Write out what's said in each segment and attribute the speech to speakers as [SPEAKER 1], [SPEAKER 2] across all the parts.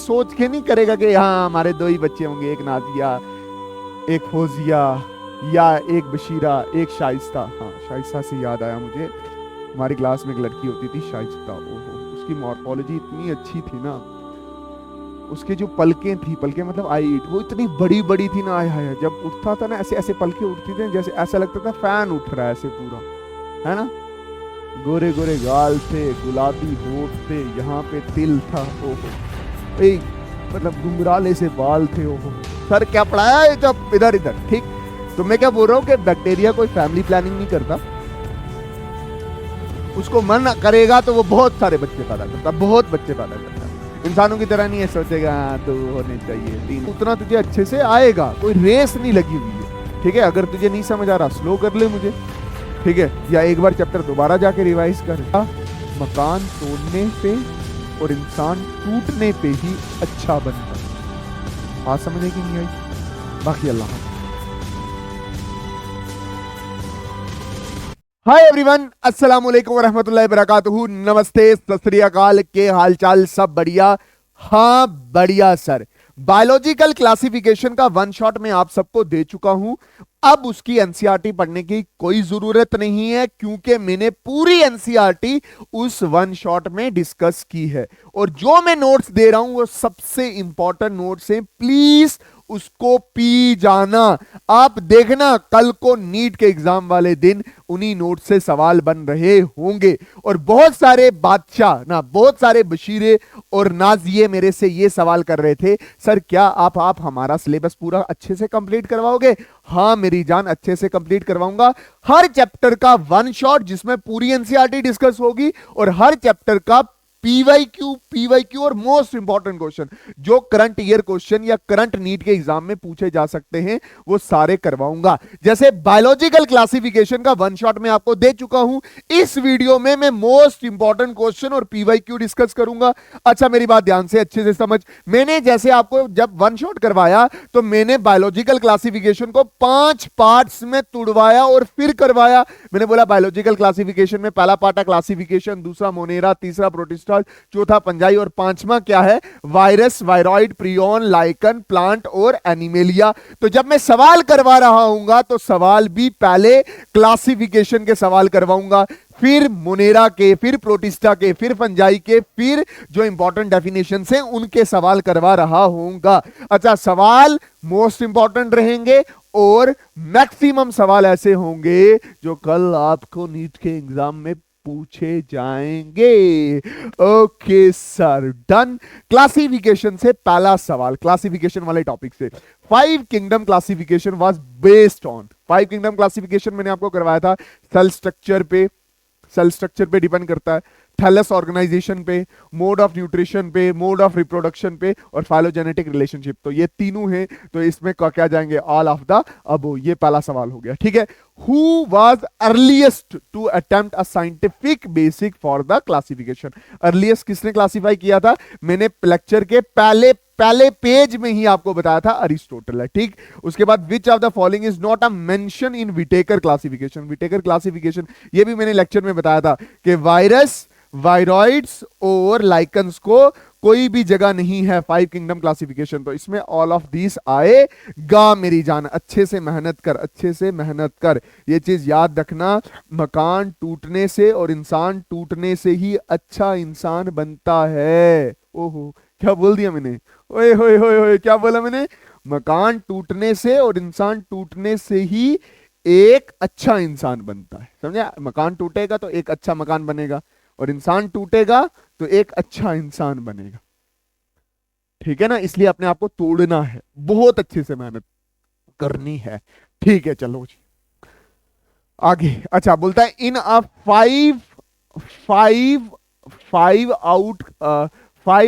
[SPEAKER 1] सोच के नहीं करेगा कि हाँ हमारे दो ही बच्चे होंगे, एक नाजिया, एक फौजिया, या एक बशीरा, एक शाइस्ता। हाँ, शाइस्ता से याद आया मुझे, हमारी क्लास में एक लड़की होती थी शाइस्ता। ओहो, उसकी मॉर्फोलॉजी इतनी अच्छी थी ना, उसके जो पलकें थी, पलकें मतलब आई, वो इतनी बड़ी बड़ी थी ना, आया है जब उठता था ना ऐसे ऐसे पलकें उठती थी, जैसे ऐसा लगता था फैन उठ रहा है ऐसे पूरा, है ना। गोरे गोरे गाल थे, गुलाबी होठ थे, यहाँ पे तिल था, ओहो, एक मतलब घुंघराले से बाल थे। ओहो, सर क्या पढ़ाया है जब इधर इधर, ठीक। तो मैं क्या बोल रहा हूँ कि बैक्टीरिया कोई फैमिली प्लानिंग नहीं करता, उसको मन करेगा तो वो बहुत सारे बच्चे पैदा करता, बहुत बच्चे पैदा करता। इंसानों की तरह नहीं है, सोचेगा हाँ तो होने चाहिए तीन, उतना तुझे अच्छे से आएगा, कोई रेस नहीं लगी हुई है, ठीक है। अगर तुझे नहीं समझ आ रहा स्लो कर ले मुझे, ठीक है, या एक बार चैप्टर दोबारा जाके रिवाइज कर। मकान तोड़ने पे और इंसान टूटने पे ही अच्छा बनता है। बात समझने की नहीं आई, बाकी अल्लाह। हाय एवरीवन, अस्सलाम वालेकुम व रहमतुल्लाहि व बरकातहू। नमस्ते, सत श्री अकाल, के हालचाल, सब बढ़िया? हाँ बढ़िया सर। बायोलॉजिकल क्लासिफिकेशन का वन शॉट में आप सबको दे चुका हूं। अब उसकी एनसीईआरटी पढ़ने की कोई जरूरत नहीं है, क्योंकि मैंने पूरी एनसीईआरटी उस वन शॉट में डिस्कस की है। और जो मैं नोट्स दे रहा हूं वो सबसे इंपॉर्टेंट नोट्स हैं, प्लीज उसको पी जाना। आप देखना कल को नीट के एग्जाम वाले दिन उन्हीं नोट से सवाल बन रहे होंगे। और बहुत सारे बादशाह ना, बहुत सारे बशीरे और नाजिए मेरे से ये सवाल कर रहे थे, सर क्या आप हमारा सिलेबस पूरा अच्छे से कंप्लीट करवाओगे? हाँ मेरी जान, अच्छे से कंप्लीट करवाऊंगा। हर चैप्टर का वन शॉट जिसमें पूरी एनसीईआरटी डिस्कस होगी, और हर चैप्टर का पीवाईक्यू और मोस्ट इंपॉर्टेंट क्वेश्चन जो करंट ईयर क्वेश्चन या करंट नीट के एग्जाम में पूछे जा सकते हैं, वो सारे करवाऊंगा। जैसे बायोलॉजिकल क्लासिफिकेशन का वन शॉट में आपको दे चुका हूं, इस वीडियो में मैं मोस्ट इंपॉर्टेंट क्वेश्चन और पीवाईक्यू डिस्कस करूंगा। अच्छा मेरी बात ध्यान से अच्छे से समझ, मैंने जैसे आपको जब वन शॉट करवाया तो मैंने बायोलॉजिकल क्लासिफिकेशन को 5 पार्ट्स में तुड़वाया और फिर करवाया। मैंने बोला बायोलॉजिकल क्लासिफिकेशन में पहला पार्ट है क्लासिफिकेशन, दूसरा मोनेरा, तीसरा प्रोटिस्ट, चौथा पंजाई और पांचवा क्या है? Virus, viroid, prion, lichen, plant और एनिमेलिया। तो जब मैं सवाल करवा रहा हूंगा तो सवाल भी पहले क्लासिफिकेशन के सवाल करवाऊंगा, फिर मोनेरा के, फिर प्रोटिस्टा के, फिर फंजाई के, फिर जो इंपॉर्टेंट डेफिनेशन हैं उनके सवाल करवा रहा हूंगा। अच्छा, सवाल मोस्ट इंपॉर्टेंट रहेंगे और मैक्सिमम सवाल ऐसे होंगे जो कल आपको नीट के एग्जाम में पूछे जाएंगे। Okay sir, done. क्लासिफिकेशन से पहला सवाल, क्लासिफिकेशन वाले टॉपिक से, 5 kingdom classification was based on, 5 kingdom classification मैंने आपको करवाया था सेल स्ट्रक्चर पे, सेल स्ट्रक्चर पे डिपेंड करता है, थैलस ऑर्गेनाइजेशन पे, मोड ऑफ न्यूट्रिशन पे, मोड ऑफ रिप्रोडक्शन पे, और फाइलोजेनेटिक रिलेशनशिप। तो ये तीनों हैं, तो इसमें क्या जाएंगे? All of the above. ये पहला सवाल हो गया, ठीक है। Who was earliest to attempt a scientific basic for the classification? Earliest किसने क्लासिफाई किया था? मैंने लेक्चर के पहले पहले पेज में ही आपको बताया था, अरिस्टोटल है, ठीक। उसके बाद which of the following is not a mention in Whittaker classification? Whittaker classification ये भी मैंने लेक्चर में बताया था कि वायरस, वायरॉइड्स और लाइकन्स को कोई भी जगह नहीं है 5 किंगडम क्लासिफिकेशन। तो इसमें ऑल ऑफ दिस आएगा मेरी जान। अच्छे से मेहनत कर, अच्छे से मेहनत कर, ये चीज याद रखना। मकान टूटने से और इंसान टूटने से ही अच्छा इंसान बनता है। ओहो, क्या बोल दिया मैंने? ओए होए होए होए, क्या बोला मैंने? मकान टूटने से और इंसान टूटने से ही एक अच्छा इंसान बनता है, समझे? मकान टूटेगा तो एक अच्छा मकान बनेगा, और इंसान टूटेगा तो एक अच्छा इंसान बनेगा, ठीक है ना। इसलिए अपने आप को तोड़ना है, बहुत अच्छे से मेहनत करनी है, ठीक है। चलो जी आगे। अच्छा, बोलता है in a five five five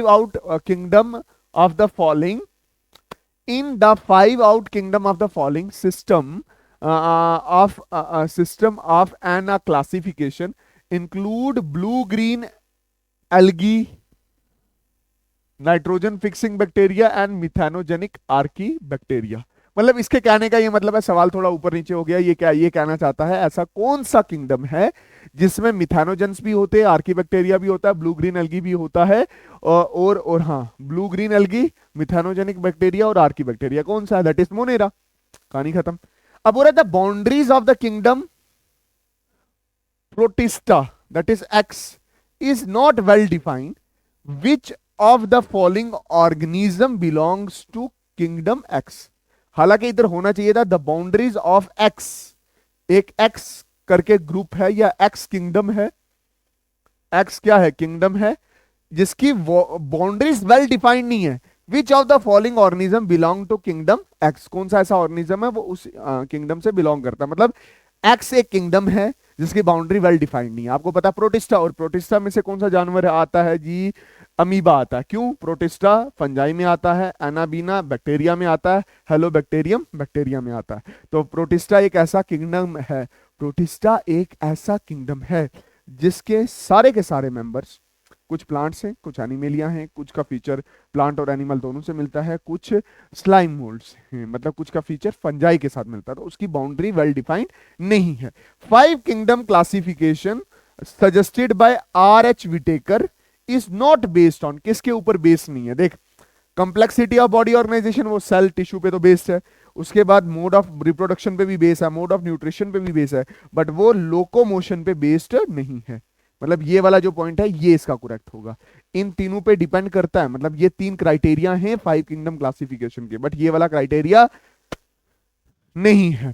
[SPEAKER 1] out kingdom of the following, in the 5 out kingdom of the following system of an classification include blue green algae, nitrogen fixing bacteria and methanogenic archaebacteria। मतलब इसके कहने का ये मतलब है, सवाल थोड़ा ऊपर नीचे हो गया, ये क्या ये कहना चाहता है ऐसा कौन सा किंगडम है जिसमें मिथानोजेंस भी होते हैं, आर्कीबैक्टीरिया भी होता है, ब्लू ग्रीन एल्गी भी होता है, और हाँ ब्लू ग्रीन एल्गी, मिथानोजेनिक बैक्टीरिया और आर्कीबैक्टीरिया, कौन सा है? That is Monera. कहानी खत्म। अब हो रहा था boundaries of the kingdom protista, that is x, is not well defined. Which of the following organism belongs to kingdom X? हालांकि इधर होना चाहिए था the boundaries of X, एक X करके ग्रुप है या X किंगडम है, X क्या है? किंगडम है जिसकी बाउंड्रीज वेल डिफाइंड नहीं है। Which of the following organism belong to kingdom X, कौन सा ऐसा ऑर्गेनिज्म है वो उस किंगडम से बिलोंग करता है, मतलब एक्स एक किंगडम है जिसकी बाउंड्री वेल डिफाइंड नहीं है। आपको पता प्रोटिस्टा, और प्रोटिस्टा में से कौन सा जानवर आता है जी? अमीबा आता है। क्यों? प्रोटिस्टा फंजाई में आता है, एनाबीना बैक्टीरिया में आता है, हेलो बैक्टीरियम बैक्टीरिया में आता है। तो प्रोटिस्टा एक ऐसा किंगडम है, प्रोटिस्टा एक ऐसा किंगडम है जिसके सारे के सारे मेंबर्स, कुछ प्लांट्स हैं, कुछ एनिमेलिया हैं, कुछ का फीचर प्लांट और एनिमल दोनों से मिलता है, कुछ स्लाइम मोल्ड्स हैं, मतलब कुछ का फीचर फंजाई के साथ मिलता है, तो उसकी बाउंड्री वेल डिफाइंड नहीं है। 5 kingdom classification suggested by R.H. Whittaker is not based on, किसके ऊपर बेस्ड नहीं है? देख, कॉम्प्लेक्सिटी ऑफ बॉडी ऑर्गेनाइजेशन वो सेल टिश्यू पे तो बेस्ड है, उसके बाद मोड ऑफ रिप्रोडक्शन पे भी बेस्ड है, मोड ऑफ न्यूट्रिशन पे भी बेस्ड है, बट वो लोकोमोशन पे बेस्ड नहीं है। मतलब ये वाला जो पॉइंट है ये इसका करेक्ट होगा। इन तीनों पे डिपेंड करता है, मतलब ये 3 क्राइटेरिया हैं 5 किंगडम क्लासिफिकेशन के, बट ये वाला क्राइटेरिया नहीं है।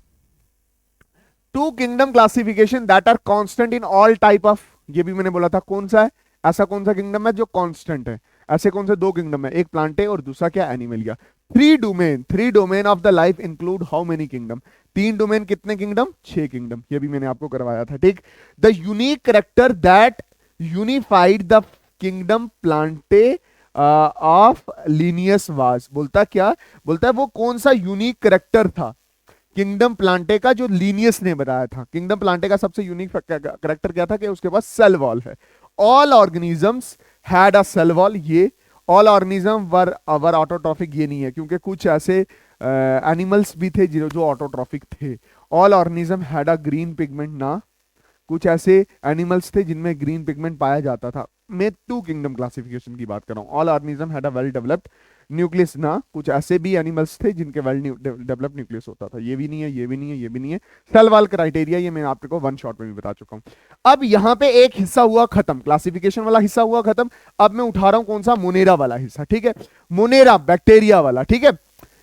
[SPEAKER 1] 2 kingdom classification that are constant in all type of, ये भी मैंने बोला था कौन सा है, ऐसा कौन सा किंगडम है जो कांस्टेंट है? ऐसे कौन से 2 किंगडम है? एक प्लांटे और दूसरा क्या? Animalia. 3 domain of the life include how many kingdom? 3 domain कितने किंगडम? 6 किंगडम। ये भी मैंने आपको करवाया था, ठीक। The unique character that unified the kingdom Plantae of Linnaeus was, बोलता क्या? बोलता है वो कौन सा यूनिक करेक्टर था किंगडम प्लांटे का जो लीनियस ने बताया था। किंगडम प्लांटे का सबसे यूनिक करेक्टर क्या था कि उसके पास सेल वॉल है। All organisms had a cell wall, ये ऑल ऑर्गेनिज्म वर ऑटोट्रॉफिक, ये नहीं है क्योंकि कुछ ऐसे एनिमल्स भी थे जो ऑटोट्रॉफिक थे। All organism had a green pigment ना, कुछ ऐसे एनिमल्स थे जिनमें ग्रीन पिगमेंट पाया जाता था। मैं 2 किंगडम क्लासिफिकेशन की बात कर रहा हूँ। All organism had a well developed nucleus ना, कुछ ऐसे भी एनिमल्स थे जिनके वेल डेवलप्ड न्यूक्लियस होता था। ये भी नहीं है, ये भी नहीं है, ये भी नहीं है। सेल वॉल क्राइटेरिया ये मैं आपको 1 शॉट में भी बता चुका हूँ। अब यहाँ पे एक हिस्सा हुआ खत्म, क्लासिफिकेशन वाला हिस्सा हुआ खत्म। अब मैं उठा रहा हूँ कौन सा? मोनेरा वाला हिस्सा, ठीक है। मोनेरा बैक्टीरिया वाला, ठीक है।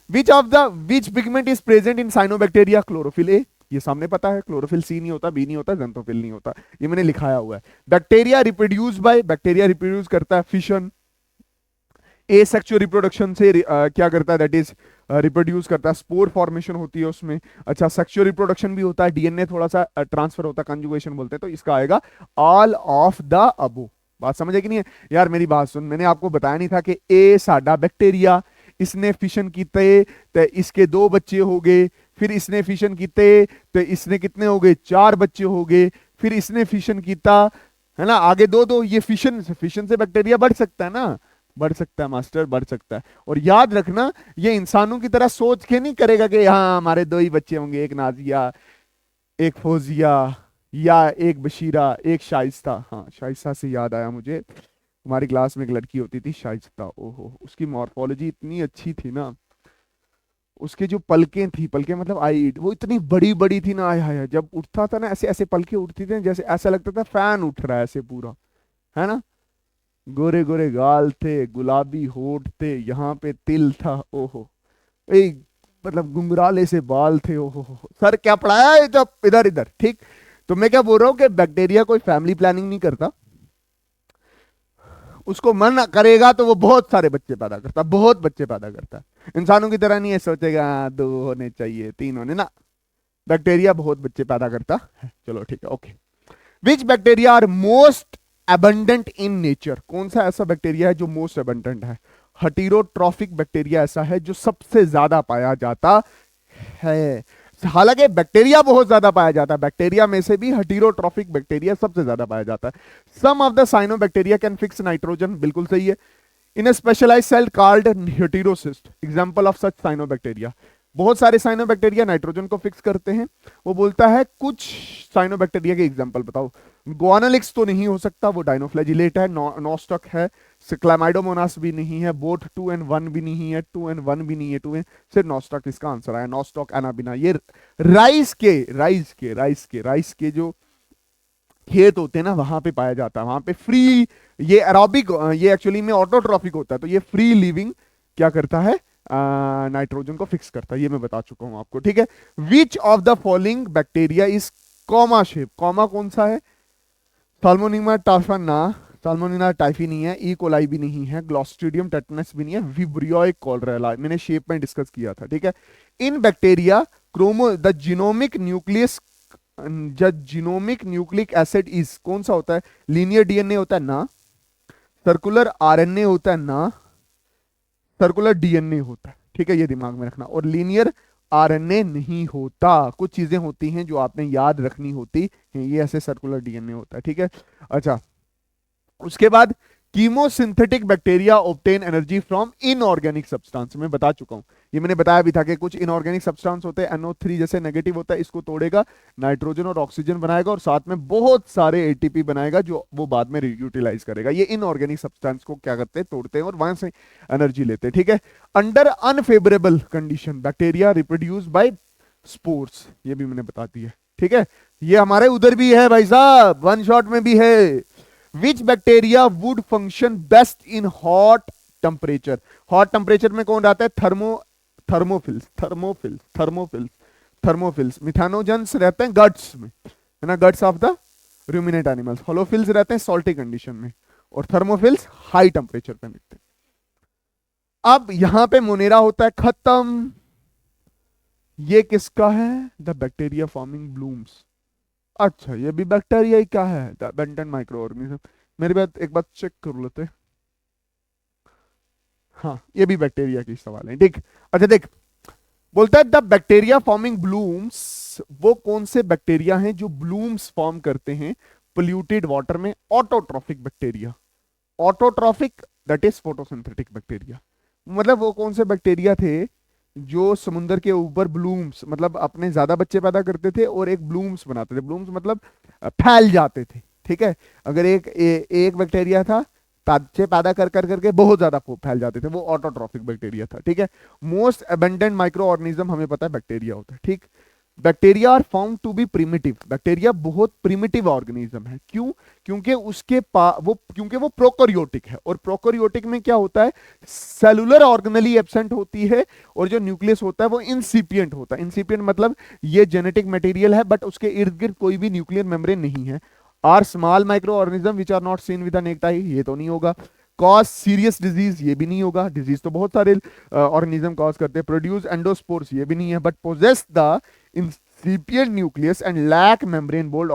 [SPEAKER 1] Which pigment is present in cyanobacteria? Chlorophyll A, ये सामने पता है। क्लोरोफिल सी नहीं होता, बी नहीं होता, ज़ेंथोफिल नहीं होता, ये मैंने लिखाया हुआ है। Bacteria reproduce by, bacteria reproduce करता है फिशन, एसेक्सुअल रिप्रोडक्शन से क्या करता है? दैट इज रिप्रोड्यूस करता है, स्पोर फॉर्मेशन होती है उसमें। अच्छा, सेक्सुअल रिप्रोडक्शन भी होता है, डीएनए थोड़ा सा ट्रांसफर होता है, कंजुगेशन बोलते हैं। तो इसका आएगा ऑल ऑफ द अबो। बात समझ है कि नहीं है यार? मेरी बात सुन, मैंने आपको बताया नहीं था कि ए साडा बैक्टीरिया, इसने फिशन कीते तो इसके 2 बच्चे हो गए, फिर इसने फिशन कीते तो इसने कितने हो गए? 4 बच्चे हो गए, फिर इसने फिशन कीता, है ना, आगे 2 ये फिशन से बैक्टीरिया बढ़ सकता है ना? बढ़ सकता है मास्टर, बढ़ सकता है। और याद रखना, ये इंसानों की तरह सोच के नहीं करेगा कि हाँ हमारे 2 ही बच्चे होंगे, एक नाजिया, एक फौजिया, या एक बशीरा, एक शाइस्ता। हाँ, शाइस्ता से याद आया मुझे, हमारी क्लास में एक लड़की होती थी शाइस्ता, ओहो, उसकी मॉर्फोलॉजी इतनी अच्छी थी ना, उसके जो पलकें थी, पलकें मतलब आई, वो इतनी बड़ी बड़ी थी ना, आया जब उठता था ना ऐसे ऐसे पलकें उठती थी जैसे ऐसा लगता था फैन उठ रहा है ऐसे पूरा, है ना। गोरे गोरे गाल थे, गुलाबी होठ थे, यहाँ पे तिल था, ओहो, एक मतलब गुंगराले से बाल थे, ओहो। सर क्या पढ़ाया है जब इधर इधर, ठीक। तो मैं क्या बोल रहा हूँ कि बैक्टीरिया कोई फैमिली प्लानिंग नहीं करता, उसको मन करेगा तो वो बहुत सारे बच्चे पैदा करता, बहुत बच्चे पैदा करता है। इंसानों की तरह नहीं है, सोचेगा 2 होने चाहिए, 3 होने ना, बैक्टीरिया बहुत बच्चे पैदा करता है। चलो ठीक है, okay. Which bacteria are most abundant in nature? कौन सा ऐसा बैक्टीरिया है जो मोस्ट एबंडेंट है? हेटेरोट्रॉफिक बैक्टीरिया ऐसा है जो सबसे ज्यादा पाया जाता है। हालांकि बैक्टीरिया बहुत ज्यादा पाया जाता है, बैक्टीरिया में से भी हेटेरोट्रॉफिक बैक्टीरिया सबसे ज्यादा पाया जाता है। Some of the cyanobacteria can fix nitrogen, बिल्कुल सही है, in a specialized cell called heterocyst, example of such cyanobacteria. बहुत सारे साइनोबैक्टीरिया नाइट्रोजन को फिक्स करते हैं। वो बोलता है कुछ साइनोबैक्टीरिया के एग्जांपल बताओ। गुआनालिक्स तो नहीं हो सकता, वो डाइनोफ्लैजिलेट है। नॉस्टॉक है। क्लैमाइडोमोनास भी नहीं है। बोट 2 and 1 भी नहीं है। 2 and 1 भी नहीं है। सिर्फ नॉस्टॉक इसका आंसर आया। Nostoc Anabaena. ये राइस के जो खेत होते हैं ना, वहां पे पाया जाता है। वहां पे फ्री, ये एरोबिक, ये एक्चुअली में ऑटोट्रॉफिक होता है, तो ये फ्री लिविंग क्या करता है, नाइट्रोजन को फिक्स करता है। ये मैं बता चुका हूं आपको, ठीक है। Which of the following bacteria is comma shape? Comma कौन सा है? साल्मोनिमा टाइफना, साल्मोनिमा टाइफी नहीं है। ई कोलाई भी नहीं है। ग्लॉस्ट्रिडियम टेटनस भी नहीं है। विब्रियो कॉलरेला, मैंने शेप में डिस्कस किया था, ठीक है। In bacteria chromo the genomic nucleus, genomic nucleic acid is कौन सा होता है? लीनियर डीएनए होता है ना, सर्कुलर आरएनए होता है ना, सर्कुलर डीएनए होता है, ठीक है। ये दिमाग में रखना। और लीनियर आरएनए नहीं होता। कुछ चीजें होती हैं जो आपने याद रखनी होती हैं, ये ऐसे सर्कुलर डीएनए होता है, ठीक है। अच्छा, उसके बाद chemosynthetic bacteria obtain energy from inorganic substance. मैं बता चुका हूं, ये मैंने बताया भी था कि कुछ इनऑर्गेनिक सब्सटेंस होते हैं। NO3 जैसे नेगेटिव होता है, इसको तोड़ेगा, नाइट्रोजन और ऑक्सीजन बनाएगा और साथ में बहुत सारे एटीपी बनाएगा जो वो बाद में यूटिलाइज करेगा। ये इनऑर्गेनिक सब्सटेंस को क्या करते हैं, तोड़ते हैं और वहां से एनर्जी लेते हैं, ठीक है। Under unfavourable condition bacteria reproduce by spores, ये भी मैंने बता दिया, ठीक है। ये हमारे उधर भी है भाई साहब, वन शॉट में भी है। विच bacteria would function best in hot temperature? Hot temperature में कौन रहता है? थर्मोफिल्स। मिथानोजन्स रहते हैं गट्स में, है ना, guts of the ruminant animals. Halophiles रहते हैं सॉल्टी कंडीशन में, और थर्मोफिल्स हाई टेम्परेचर पे मिलते हैं। अब यहां पे मोनेरा होता है खत्म। ये किसका है? The bacteria forming blooms. अच्छा, ये भी बैक्टीरिया ही क्या है? The benthon microorganism. मेरे बात एक बात चेक कर लेते हैं। हाँ, ये भी बैक्टीरिया की सवाल है, ठीक। अच्छा देख, बोलता है द बैक्टीरिया फॉर्मिंग ब्लूम्स, वो कौन से बैक्टीरिया हैं जो ब्लूम्स फॉर्म करते हैं पोल्यूटेड वाटर में? Autotrophic bacteria. Autotrophic that is photosynthetic bacteria. मतलब वो कौन से बैक्टीरिया थे जो समुद्र के ऊपर ब्लूम्स, मतलब अपने ज्यादा बच्चे पैदा करते थे और एक ब्लूम्स बनाते थे। ब्लूम्स मतलब फैल जाते थे, ठीक है। अगर एक बैक्टीरिया था, बच्चे पैदा कर कर करके बहुत ज्यादा फैल जाते थे, वो ऑटोट्रॉफिक बैक्टीरिया था, ठीक है। मोस्ट अबंडेंट माइक्रो ऑर्गेनिज्म हमें पता है बैक्टीरिया होता है, ठीक। Bacteria are found to be primitive. Bacteria बहुत प्रिमिटिव ऑर्गेनिज्म है। क्यों? क्योंकि क्योंकि वो प्रोकैरियोटिक है, और प्रोकैरियोटिक में क्या होता है, सेलुलर ऑर्गेनली एब्सेंट होती है, और जो न्यूक्लियस होता है वो इंसिपिएंट होता है। इंसिपिएंट मतलब ये जेनेटिक मटेरियल है बट उसके इर्द गिर्द कोई भी न्यूक्लियर मेम्ब्रेन नहीं है। Are small microorganism which are not seen with naked eye, ये तो नहीं होगा। कॉज सीरियस डिजीज, ये भी नहीं होगा। डिजीज तो बहुत सारे ऑर्गेनिज्म कॉज करते हैं। प्रोड्यूस एंडोस्पोर्स, ये भी नहीं है। But possess the incipient nucleus and lack membrane bone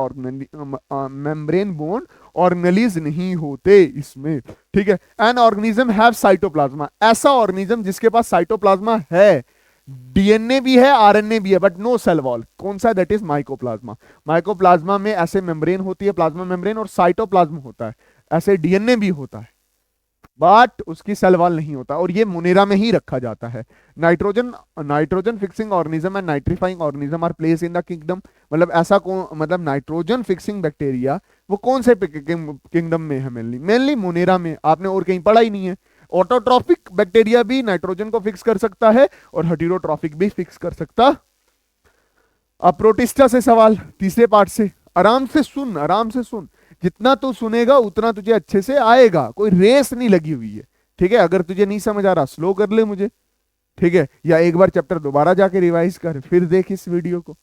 [SPEAKER 1] organelles नहीं होते इसमें, ठीक है। एन ऑर्गेनिज्म हैव साइटोप्लाज्मा, ऐसा ऑर्गेनिज्म जिसके पास साइटोप्लाज्मा है, डीएनए भी है, आरएनए भी है, बट नो सेल वॉल। कौन सा? That is mycoplasma. माइकोप्लाज्मा में ऐसे मेम्ब्रेन होती है, प्लाज्मा मेम्ब्रेन, और साइटोप्लाज्म होता है। ऐसे डीएनए भी होता है बट उसकी सेल वॉल नहीं होता, और ये मुनेरा में ही रखा जाता है। Nitrogen fixing organism and nitrifying organism are place in the kingdom. मतलब ऐसा कौन, मतलब नाइट्रोजन फिक्सिंग बैक्टीरिया वो कौन से किंगडम में है? मेनली मुनेरा में। आपने और कहीं पढ़ा ही नहीं है। ऑटोट्रॉफिक बैक्टीरिया भी नाइट्रोजन को फिक्स कर सकता है और हेटेरोट्रॉफिक भी फिक्स कर सकता। अब प्रोटिस्टा से सवाल, तीसरे पार्ट से। आराम से सुन, आराम से सुन, जितना तू सुनेगा उतना तुझे अच्छे से आएगा। कोई रेस नहीं लगी हुई है, ठीक है। अगर तुझे नहीं समझ आ रहा स्लो कर ले मुझे, ठीक है, या एक बार चैप्टर दोबारा जाके रिवाइज कर, फिर देख इस वीडियो को।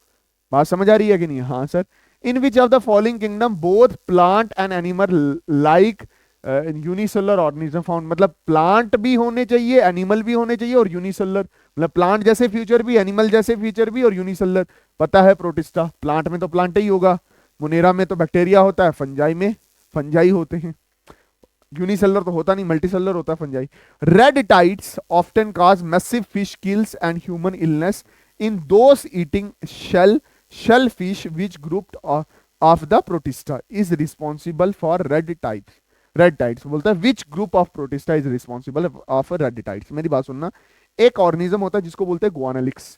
[SPEAKER 1] बात समझ आ रही है कि नहीं? हाँ sir. In which of the following kingdom both plant and animal like unicellular organism found. मतलब प्लांट भी होने चाहिए, एनिमल भी होने चाहिए, और यूनिसेलुलर मतलब प्लांट जैसे फीचर भी, एनिमल जैसे फीचर भी, और यूनिसेलुलर। पता है प्रोटिस्टा, प्लांट में तो प्लांट ही होगा, मुनेरा में तो बैक्टीरिया होता है, फंजाई में फंजाई होते हैं। यूनिसेलुलर तो होता नहीं, मल्टीसेलुलर होता है fungi. Red tides often cause massive fish kills and human illness in those eating shell fish which group of the protista is responsible for red tides. Red tides बोलता है which group of protista is responsible of red tides. मेरी बात सुनना, एक organism होता है जिसको बोलते हैं गुआनालिक्स,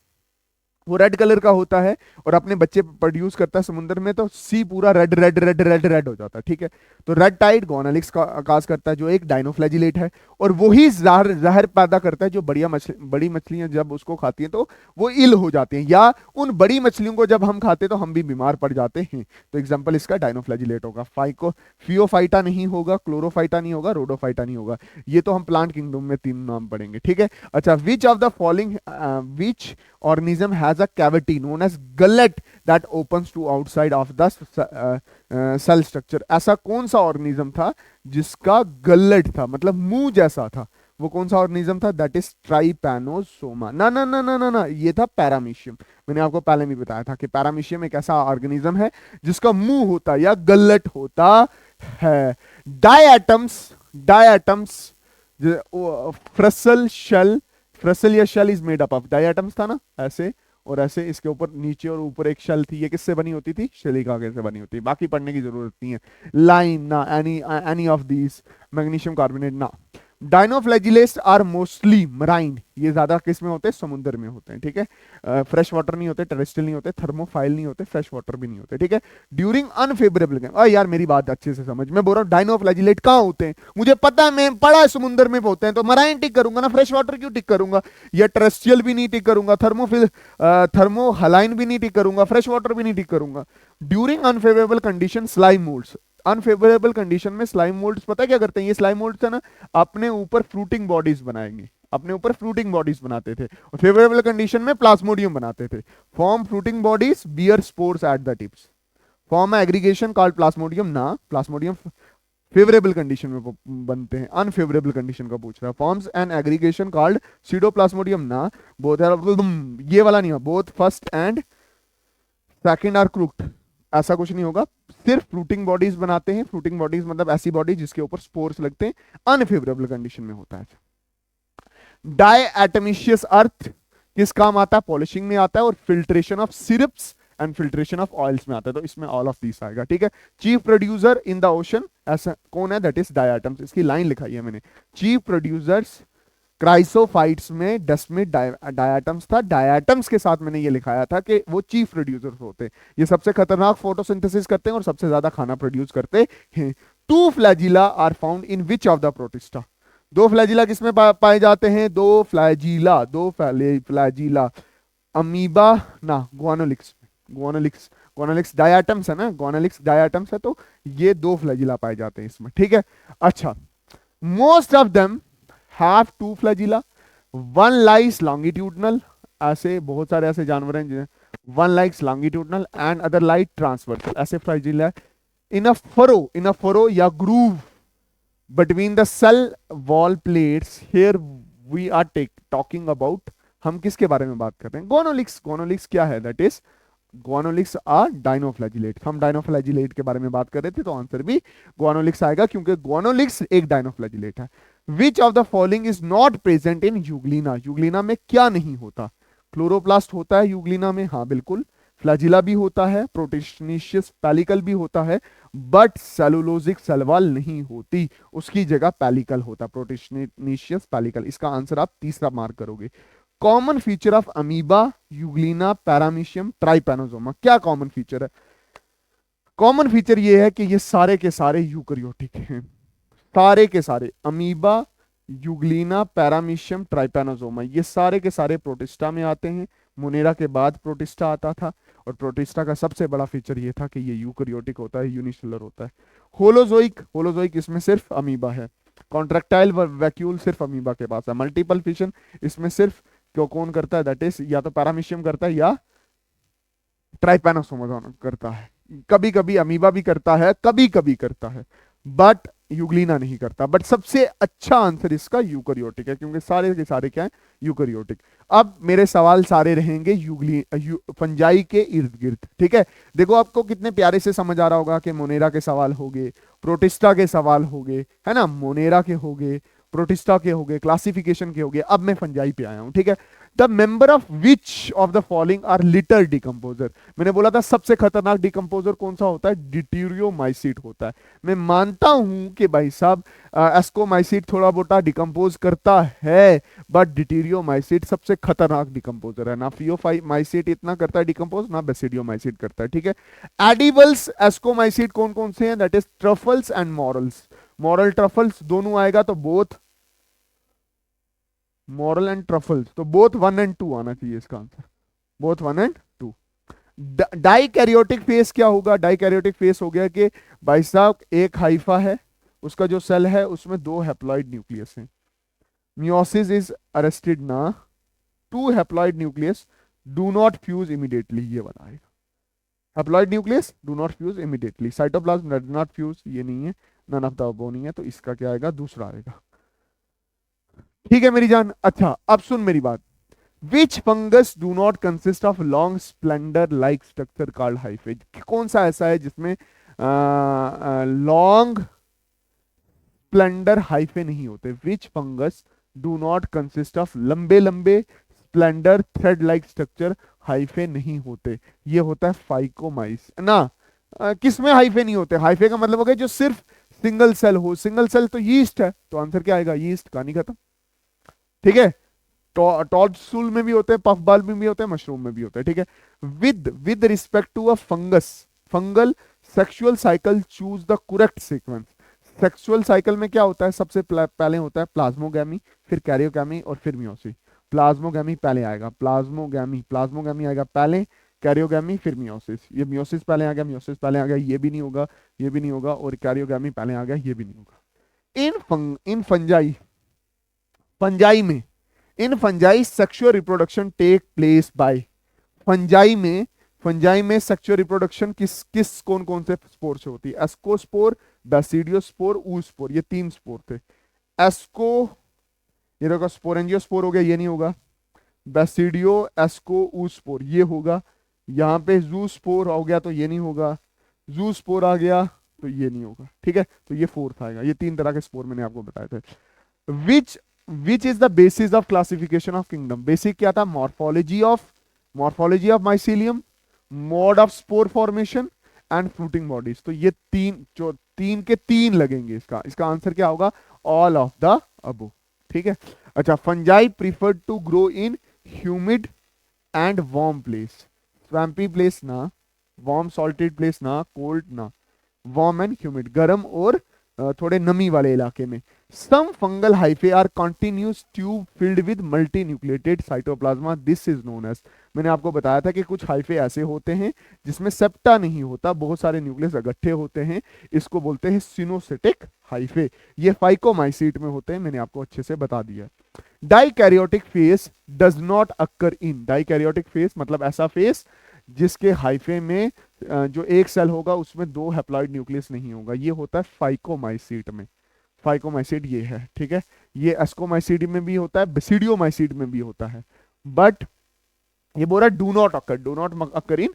[SPEAKER 1] वो रेड कलर का होता है और अपने बच्चे प्रोड्यूस करता है समुद्र में, तो सी पूरा red red red red red हो जाता है, ठीक है। तो रेड टाइड गोनालिक्स का आकाश करता है जो एक डाइनोफ्लैजिलेट है, और वही जहर जहर पैदा करता है जो बड़ी मछलियां जब उसको खाती हैं तो वो इल हो जाती हैं, या उन बड़ी मछलियों को जब हम खाते हैं तो हम भी बीमार पड़ जाते हैं। तो एग्जाम्पल इसका डाइनोफ्लैजिलेट होगा। फाइको फियोफाइटा नहीं होगा, क्लोरोफाइटा नहीं होगा, रोडोफाइटा नहीं होगा। ये तो हम प्लांट किंगडम में तीन नाम पढ़ेंगे, ठीक है। अच्छा, विच of the following which organism has a cavity known as gullet that opens to outside of the cell structure? ऐसा कौन सा ऑर्गेनिज्म था जिसका गल्लेट था, मतलब मुंह जैसा था? वो कौन सा ऑर्गेनिज्म था? That is trypanosoma. ना ना ना ना ना ना, ये था पैरामीशियम। मैंने आपको पहले भी बताया था कि पैरामीशियम एक ऐसा ऑर्गेनिज्म है जिसका मुंह होता या गल्लेट होता है। Diatoms, diatoms frustule shell, frustule या shell is made up of diatoms था ना, ऐसे और ऐसे, इसके ऊपर नीचे और ऊपर एक शेल थी। ये किससे बनी होती थी? सिलिका से बनी होती है। बाकी पढ़ने की जरूरत नहीं है। लाइम ना, any of these, magnesium carbonate ना। डाइनोफ्लैजिलेट्स आर मोस्टली मराइन, ये ज्यादा किस में होते हैं? समुद्र में होते हैं, ठीक है। फ्रेश वाटर नहीं होते, टेरेस्ट्रियल नहीं होते, थर्मोफाइल नहीं होते, फ्रेश वाटर भी नहीं होते, ठीक है। ड्यूरिंग अनफेवरेबल, यार मेरी बात अच्छे से समझ, मैं बोल रहा हूँ डाइनोफ्लैजिलेट कहाँ होते हैं, मुझे पता है, मैं पढ़ा है समुद्र में होते हैं, तो मराइन टिक करूंगा ना, फ्रेश वाटर क्यों टिक करूंगा? या टेरेस्ट्रियल भी नहीं टिक करूंगा, थर्मोहलाइन भी नहीं टिक करूंगा, फ्रेश वाटर भी नहीं टिक करूंगा। During unfavourable condition slime moulds, unfavourable condition में स्लाइम मोल्ड्स पता है क्या करते हैं? ये स्लाइम मोल्ड्स है ना, अपने ऊपर फ्रूटिंग बॉडीज बनाएंगे, अपने ऊपर फ्रूटिंग बॉडीज बनाते थे, और फेवरेबल कंडीशन में प्लाज्मोडियम बनाते थे। Form fruiting bodies, bear spores at the tips. Form aggregation called plasmodium ना, प्लाज्मोडियम फेवरेबल कंडीशन में बनते हैं, अनफेवरेबल कंडीशन का पूछ रहा है। Forms and aggregation called pseudoplasmodium ना, बोथ ये वाला नहीं है, both first and second are correct, ऐसा कुछ नहीं होगा। सिर्फ फ्रूटिंग बॉडीज बनाते हैं, फ्रूटिंग बॉडीज मतलब ऐसी बॉडी जिसके ऊपर स्पोर्स लगते हैं, अनफेवरेबल कंडीशन में होता है। डायएटमिशियस अर्थ किस काम आता है? पॉलिशिंग में आता है, और filtration of syrups and filtration of oils में आता है, तो इसमें ऑल ऑफ दिस आएगा, ठीक है। Chief producer in the ocean ऐसा कौन है? That is diatoms. इसकी लाइन लिखाई है मैंने, चीफ प्रोड्यूसर्स क्राइसोफाइट्स में डस्टमिड डायटम्स था। डायटम्स के साथ मैंने ये लिखाया था कि वो चीफ प्रोड्यूसर्स होते हैं, ये सबसे खतरनाक फोटोसिंथेसिस करते हैं और सबसे ज्यादा खाना प्रोड्यूस करते हैं। Two flagella are found in which of the protista? दो फ्लैजिला किसमें पाए जाते हैं? दो फ्लैजिला अमीबा ना ग्वानोलिक्स, ग्वानोलिक्स डायटम्स है ना, ग्वानोलिक्स डायटम्स है, तो ये दो फ्लैजिला पाए जाते हैं इसमें, ठीक है। अच्छा, most of them have two flagella, one lies longitudinal, ऐसे बहुत सारे ऐसे जानवर हैं जिन्हें one lies longitudinal and other lie transversal, ऐसे flagella in a furrow या groove between the cell wall plates। here we are talking about, हम किसके बारे में बात कर रहे हैं? गोनोलिक्स। गोनोलिक्स क्या है? That is Gonyaulax are dinoflagellate. हम डाइनोफ्लैजिलेट के बारे में बात कर रहे थे, तो आंसर भी ग्वानोलिक्स आएगा, क्योंकि ग्वानोलिक्स एक डाइनोफ्लैजिलेट है। Which of the following is not present in Euglena? Euglena में क्या नहीं होता? क्लोरोप्लास्ट होता है यूग्लिना में, हाँ बिल्कुल। फ्लैजिला भी होता है, प्रोटिशनिशियस पैलिकल भी होता है, बट सेलुलोजिक सेलवाल नहीं होती, उसकी जगह पैलिकल होता, प्रोटिशनिशियस पैलिकल। इसका आंसर आप तीसरा मार्क करोगे। Common feature of amoeba, euglena, paramecium, trypanosoma, क्या कॉमन फीचर है? कॉमन फीचर ये है कि ये सारे के सारे यूकैरियोटिक हैं, सारे के सारे, अमीबा, यूग्लिना, पैरामीशियम, ट्राइपैनोसोमा, ये सारे के सारे प्रोटिस्टा में आते हैं। मोनेरा के बाद प्रोटिस्टा आता था, और प्रोटिस्टा का सबसे बड़ा फीचर ये था कि ये यूकैरियोटिक होता है, यूनिसेलुलर होता है। होलोजोइक, होलोजोइक इसमें सिर्फ अमीबा है। कॉन्ट्रैक्टाइल वैक्यूल सिर्फ अमीबा के पास है। मल्टीपल फिशन इसमें सिर्फ क्यों कौन करता है? दैट इज या तो पैरामीशियम करता है या ट्राइपैनोसोमा करता है। कभी कभी अमीबा भी करता है, कभी कभी करता है, बट यूग्लिना नहीं करता। बट सबसे अच्छा आंसर इसका यूकैरियोटिक है, क्योंकि सारे के सारे क्या है? यूकैरियोटिक। अब मेरे सवाल सारे रहेंगे फंजाई के इर्द गिर्द, ठीक है। देखो आपको कितने प्यारे से समझ आ रहा होगा कि मोनेरा के सवाल हो गए, प्रोटिस्टा के सवाल हो गए, है ना, मोनेरा के हो गए, प्रोटिस्टा के हो गए, क्लासिफिकेशन के हो गए, अब मैं फंजाई पे आया हूं, ठीक है। The member of which of the following are litter decomposer, मैंने बोला था सबसे खतरनाक डिकम्पोजर कौन सा होता है, डिटीरियोमाइसीट होता है। मैं मानता हूं कि भाई साहब एस्कोमाइसीट थोड़ा बोटा डिकम्पोज करता है, बट डिटीरियोमाइसीट सबसे खतरनाक डिकम्पोजर है। ना फियोमाइसीट इतना करता है डिकम्पोज, ना बेसिडियोमाइसीट करता है, ठीक है। एडिबल्स एस्कोमाइसीट कौन कौन से हैं, that is truffles and morals. Moral truffles दोनों आएगा तो बोथ, मॉरल एंड ट्रफल्स तो बोथ 1 एंड 2 आना चाहिए इसका answer, both 1 and 2। Dikaryotic face क्या होगा, डाइकैरियोटिक फेस हो गया कि भाई साहब एक हाइफा है, उसका जो सेल है उसमें 2 हैप्लॉइड न्यूक्लियस हैं, मियोसिस इज अरेस्टेड ना, 2 haploid nucleus do not fuse immediately, ये बताएगा। Haploid nucleus do not fuse immediately, cytoplasm do not fuse, ये नहीं है, नन ऑफ द अबव नहीं है, तो इसका क्या आएगा, दूसरा आएगा, ठीक है मेरी जान। अच्छा अब सुन मेरी बात, which fungus do not consist of long slender like structure called hyphae, कौन सा ऐसा है जिसमें लॉन्ग स्प्लेंडर हाइफे नहीं होते, which fungus do not consist of लंबे लंबे slender thread like structure hyphae नहीं होते, ये होता है फाइकोमाइस ना। किसमें हाइफे नहीं होते, हाइफे का मतलब हो गया जो सिर्फ सिंगल सेल हो, सिंगल सेल तो यीस्ट है, तो आंसर क्या आएगा, यीस्ट, कहानी खत्म, ठीक है। टॉडसूल में भी होते हैं, पफ बाल में भी होते हैं, मशरूम में भी होते हैं, ठीक है। With respect to a fungus, fungal sexual cycle choose the correct sequence. Sexual cycle में क्या होता है, सबसे पहले होता है प्लाज्मोगैमी, फिर कैरियोगैमी और फिर मियोसिस। प्लाज्मोगैमी पहले आएगा, प्लाज्मोगैमी आएगा पहले, कैरियोगैमी फिर मियोसिस। ये मियोसिस पहले आ गया, मियोसिस पहले आ गया, ये भी नहीं होगा, ये भी नहीं होगा, और कैरियोगैमी पहले आ गया, ये भी नहीं होगा। इन फंजाई, फंजाई में, in fungi sexual reproduction take place by, fungi में सेक्सुअल रिप्रोडक्शन किस किस कौन कौन से स्पोर से होती है, एस्कोस्पोर, बैसिडियोस्पोर, ऊस्पोर, ये 3 स्पोर थे। एस्को, ये देखो स्पोरेंजियोस्पोर हो गया, ये नहीं होगा, बैसिडियो एस्को ऊस्पोर ये होगा, यहाँ पे जूस्पोर हो गया तो ये नहीं होगा, जूस्पोर आ गया तो ये नहीं होगा, ठीक है। तो ये 4th आएगा, ये 3 तरह के स्पोर मैंने आपको बताए थे। Which is the basis of classification of kingdom, basic क्या था, morphology of mycelium, mode of spore formation and fruiting bodies. तो ये 3 के 3 लगेंगे, इसका आंसर क्या होगा, ऑल ऑफ द अबो, ठीक है। अच्छा, fungi preferred to grow in humid and warm place, swampy place ना, वार्म सॉल्टेड प्लेस ना, कोल्ड ना, वार्म एंड ह्यूमिड, गर्म और थोड़े नमी वाले इलाके में। Some fungal hyphae are continuous tube filled with multinucleated cytoplasm, this is known as, मैंने आपको बताया था कि कुछ हाइफे ऐसे होते हैं जिसमें सेप्टा नहीं होता, बहुत सारे न्यूक्लियस इकट्ठे होते हैं, इसको बोलते हैं सिनोसिटिक हाइफे, ये फाइकोमाइसीट में होते हैं, मैंने आपको अच्छे से बता दिया। Dikaryotic face does not occur in, dikaryotic face मतलब ऐसा फेस जिसके हाइफे में जो एक सेल होगा उसमें 2 हैप्लॉइड न्यूक्लियस नहीं होगा, ये होता है फाइकोमाइसीट में, फाइकोमाइसीट ये है, ठीक है। ये एस्कोमाइसीट में भी होता है, बेसिडियोमाइसीट में भी होता है, बट ये बोल रहा है do not occur in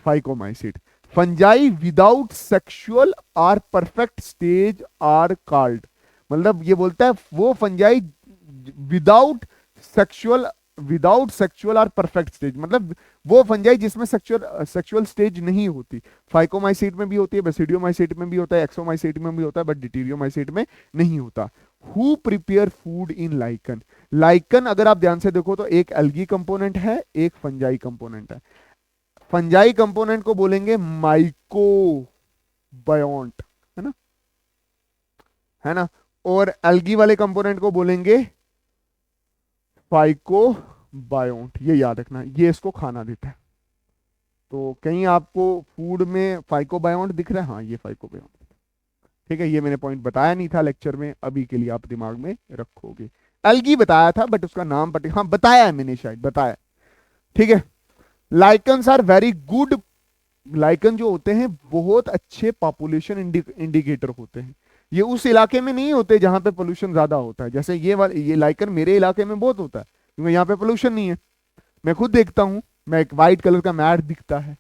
[SPEAKER 1] phycomycete. Fungi without sexual or perfect stage are called, मतलब ये बोलता है वो fungi without sexual or perfect stage, मतलब वो फंजाई जिसमें सेक्सुअल स्टेज नहीं होती, फाइकोमाइसीट में भी होती है, बेसिडियोमाइसीट में भी होता है, एक्सोमाइसीट में भी होता है, बट डिटीरियोमाइसीट में नहीं होता। Who prepare food in lichen, lichen अगर आप ध्यान से देखो तो एक एल्गी कंपोनेंट है, एक फंजाई कंपोनेंट है। फंजाई कंपोनेंट को बोलेंगे माइकोबायोन्ट, है ना, और एल्गी वाले कंपोनेंट को बोलेंगे फाइकोबायोन्ट, ये याद रखना, ये इसको खाना देता है। तो कहीं आपको फूड में फाइकोबायोन्ट दिख रहा है, हाँ ये फाइकोबायोन्ट, ठीक है। ये मैंने पॉइंट बताया नहीं था लेक्चर में, अभी के लिए आप दिमाग में रखोगे। एल्गी बताया था बट उसका नाम हाँ बताया है मैंने, शायद बताया, ठीक है। Lichens are very good, lichen जो होते हैं बहुत अच्छे पॉपुलेशन इंडिकेटर होते हैं, ये उस इलाके में नहीं होते जहां पे पोल्यूशन ज्यादा होता है, जैसे ये लाइकन मेरे इलाके में बहुत होता है क्योंकि यहाँ पे पोल्यूशन नहीं है, मैं खुद देखता हूं, मैं एक व्हाइट कलर का मैट दिखता है,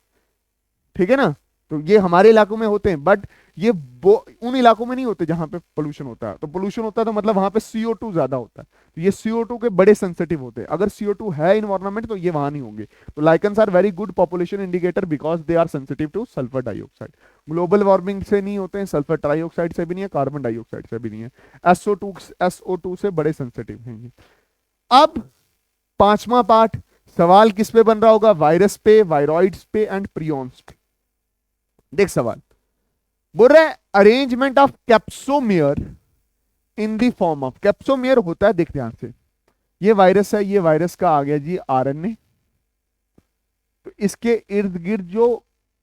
[SPEAKER 1] ठीक है ना, तो ये हमारे इलाकों में होते हैं, बट ये उन इलाकों में नहीं होते जहां पे पोल्यूशन होता है। तो पोल्यूशन होता है तो मतलब वहां पे CO2 ज्यादा होता है, तो ये CO2 के बड़े सेंसिटिव होते हैं। अगर CO2 है इन्वायरमेंट तो ये वहां नहीं होंगे। तो lichens are very good population indicator because they are sensitive to sulphur dioxide. Global warming से नहीं होते हैं, सल्फर डाइऑक्साइड से भी नहीं है, कार्बन डाइऑक्साइड से भी नहीं है, SO2 से बड़े सेंसिटिव हैं ये। अब पांचवा पार्ट, सवाल किस पे बन रहा होगा? वायरस पे, वायरॉइड्स पे एंड प्रियॉन्स पे। देख सवाल बोल रहा है arrangement of capsomere in the form of, capsomere होता है, देख ध्यान से, ये वायरस है, ये वायरस का आ गया जी RNA। तो इसके इर्द गिर्द जो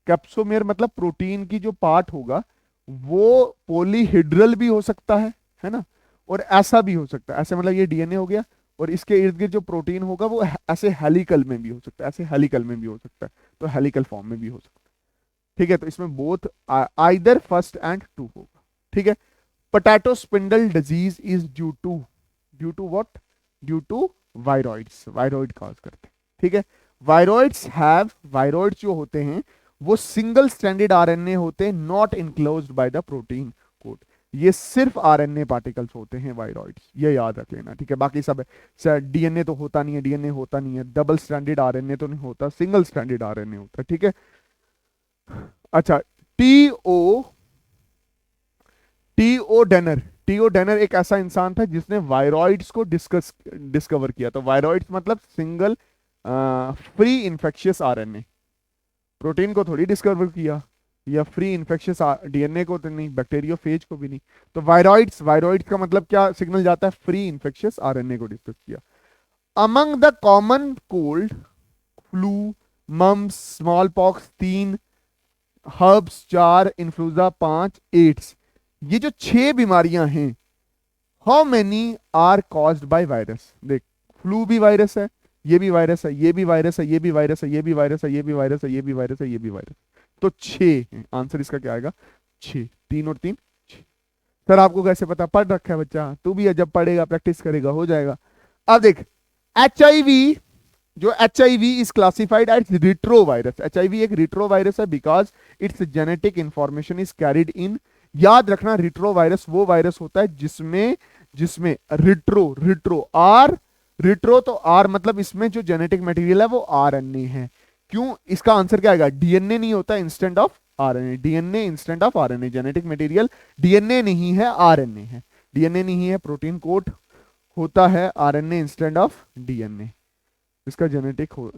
[SPEAKER 1] कैप्सोमियर मतलब प्रोटीन की जो पार्ट होगा वो पॉलीहेड्रल भी हो सकता है ना, और ऐसा भी हो सकता है, ऐसे मतलब ये DNA हो गया, और इसके इर्द गिर्द जो प्रोटीन होगा वो ऐसे हेलिकल में भी हो सकता है, ऐसे हेलिकल में भी हो सकता है, तो हेलिकल फॉर्म में भी हो सकता है। ठीक है, तो इसमें both either first and two होगा। ठीक है, potato spindle disease is due to what? Due to viroids, viroid cause करते हैं। ठीक है, वायरॉइड्स जो होते हैं वो सिंगल स्ट्रैंडेड RNA होते हैं, not enclosed by the protein coat. ये सिर्फ RNA पार्टिकल्स होते हैं वायरॉइड्स, ये याद रख लेना। ठीक है, बाकी सब DNA तो होता नहीं है, DNA होता नहीं है, डबल स्ट्रैंडेड RNA तो नहीं होता, सिंगल स्ट्रैंडेड RNA होता है। ठीक है, अच्छा, टीओ टीओ डेनर, टीओ डेनर एक ऐसा इंसान था जिसने वायरॉइड्स को डिस्कवर किया। तो वायरॉइड्स मतलब single free infectious RNA, protein को थोड़ी डिस्कवर किया, या फ्री इंफेक्शियस DNA को तो नहीं, बैक्टीरियोफेज को भी नहीं। तो वायरॉइड्स का मतलब क्या सिग्नल जाता है? फ्री इंफेक्शियस RNA को डिस्कस किया। Among the common cold, flu, mumps, smallpox 3, herpes 4, influenza 5, AIDS, ये जो 6 बीमारियां हैं, how many are caused by virus? देख, फ्लू भी वायरस है, ये भी वायरस है, ये भी वायरस है, ये भी वायरस है, ये भी वायरस है, ये भी वायरस है, ये भी वायरस है, ये भी वायरस, तो 6 है। आंसर इसका क्या आएगा? 6, 3 और 3 6। सर आपको कैसे पता? पढ़ रखा है बच्चा, तू भी जब पढ़ेगा प्रैक्टिस करेगा हो जाएगा। अब देख, HIV, जो HIV is classified as retrovirus. HIV एक रिट्रो वायरस है because its genetic information is carried in, याद रखना, रिट्रो वायरस वो वायरस होता है जिसमें जिसमें रिट्रो रिट्रो आर रिट्रो, तो आर मतलब इसमें जो जेनेटिक मटेरियल है वो RNA है। क्यों? इसका आंसर क्या आएगा? DNA नहीं होता instant of RNA, DNA instant of RNA, genetic material DNA नहीं है, RNA है। DNA नहीं है, प्रोटीन कोड होता है, RNA इंस्टेंट ऑफ DNA। इसका जेनेटिक हो,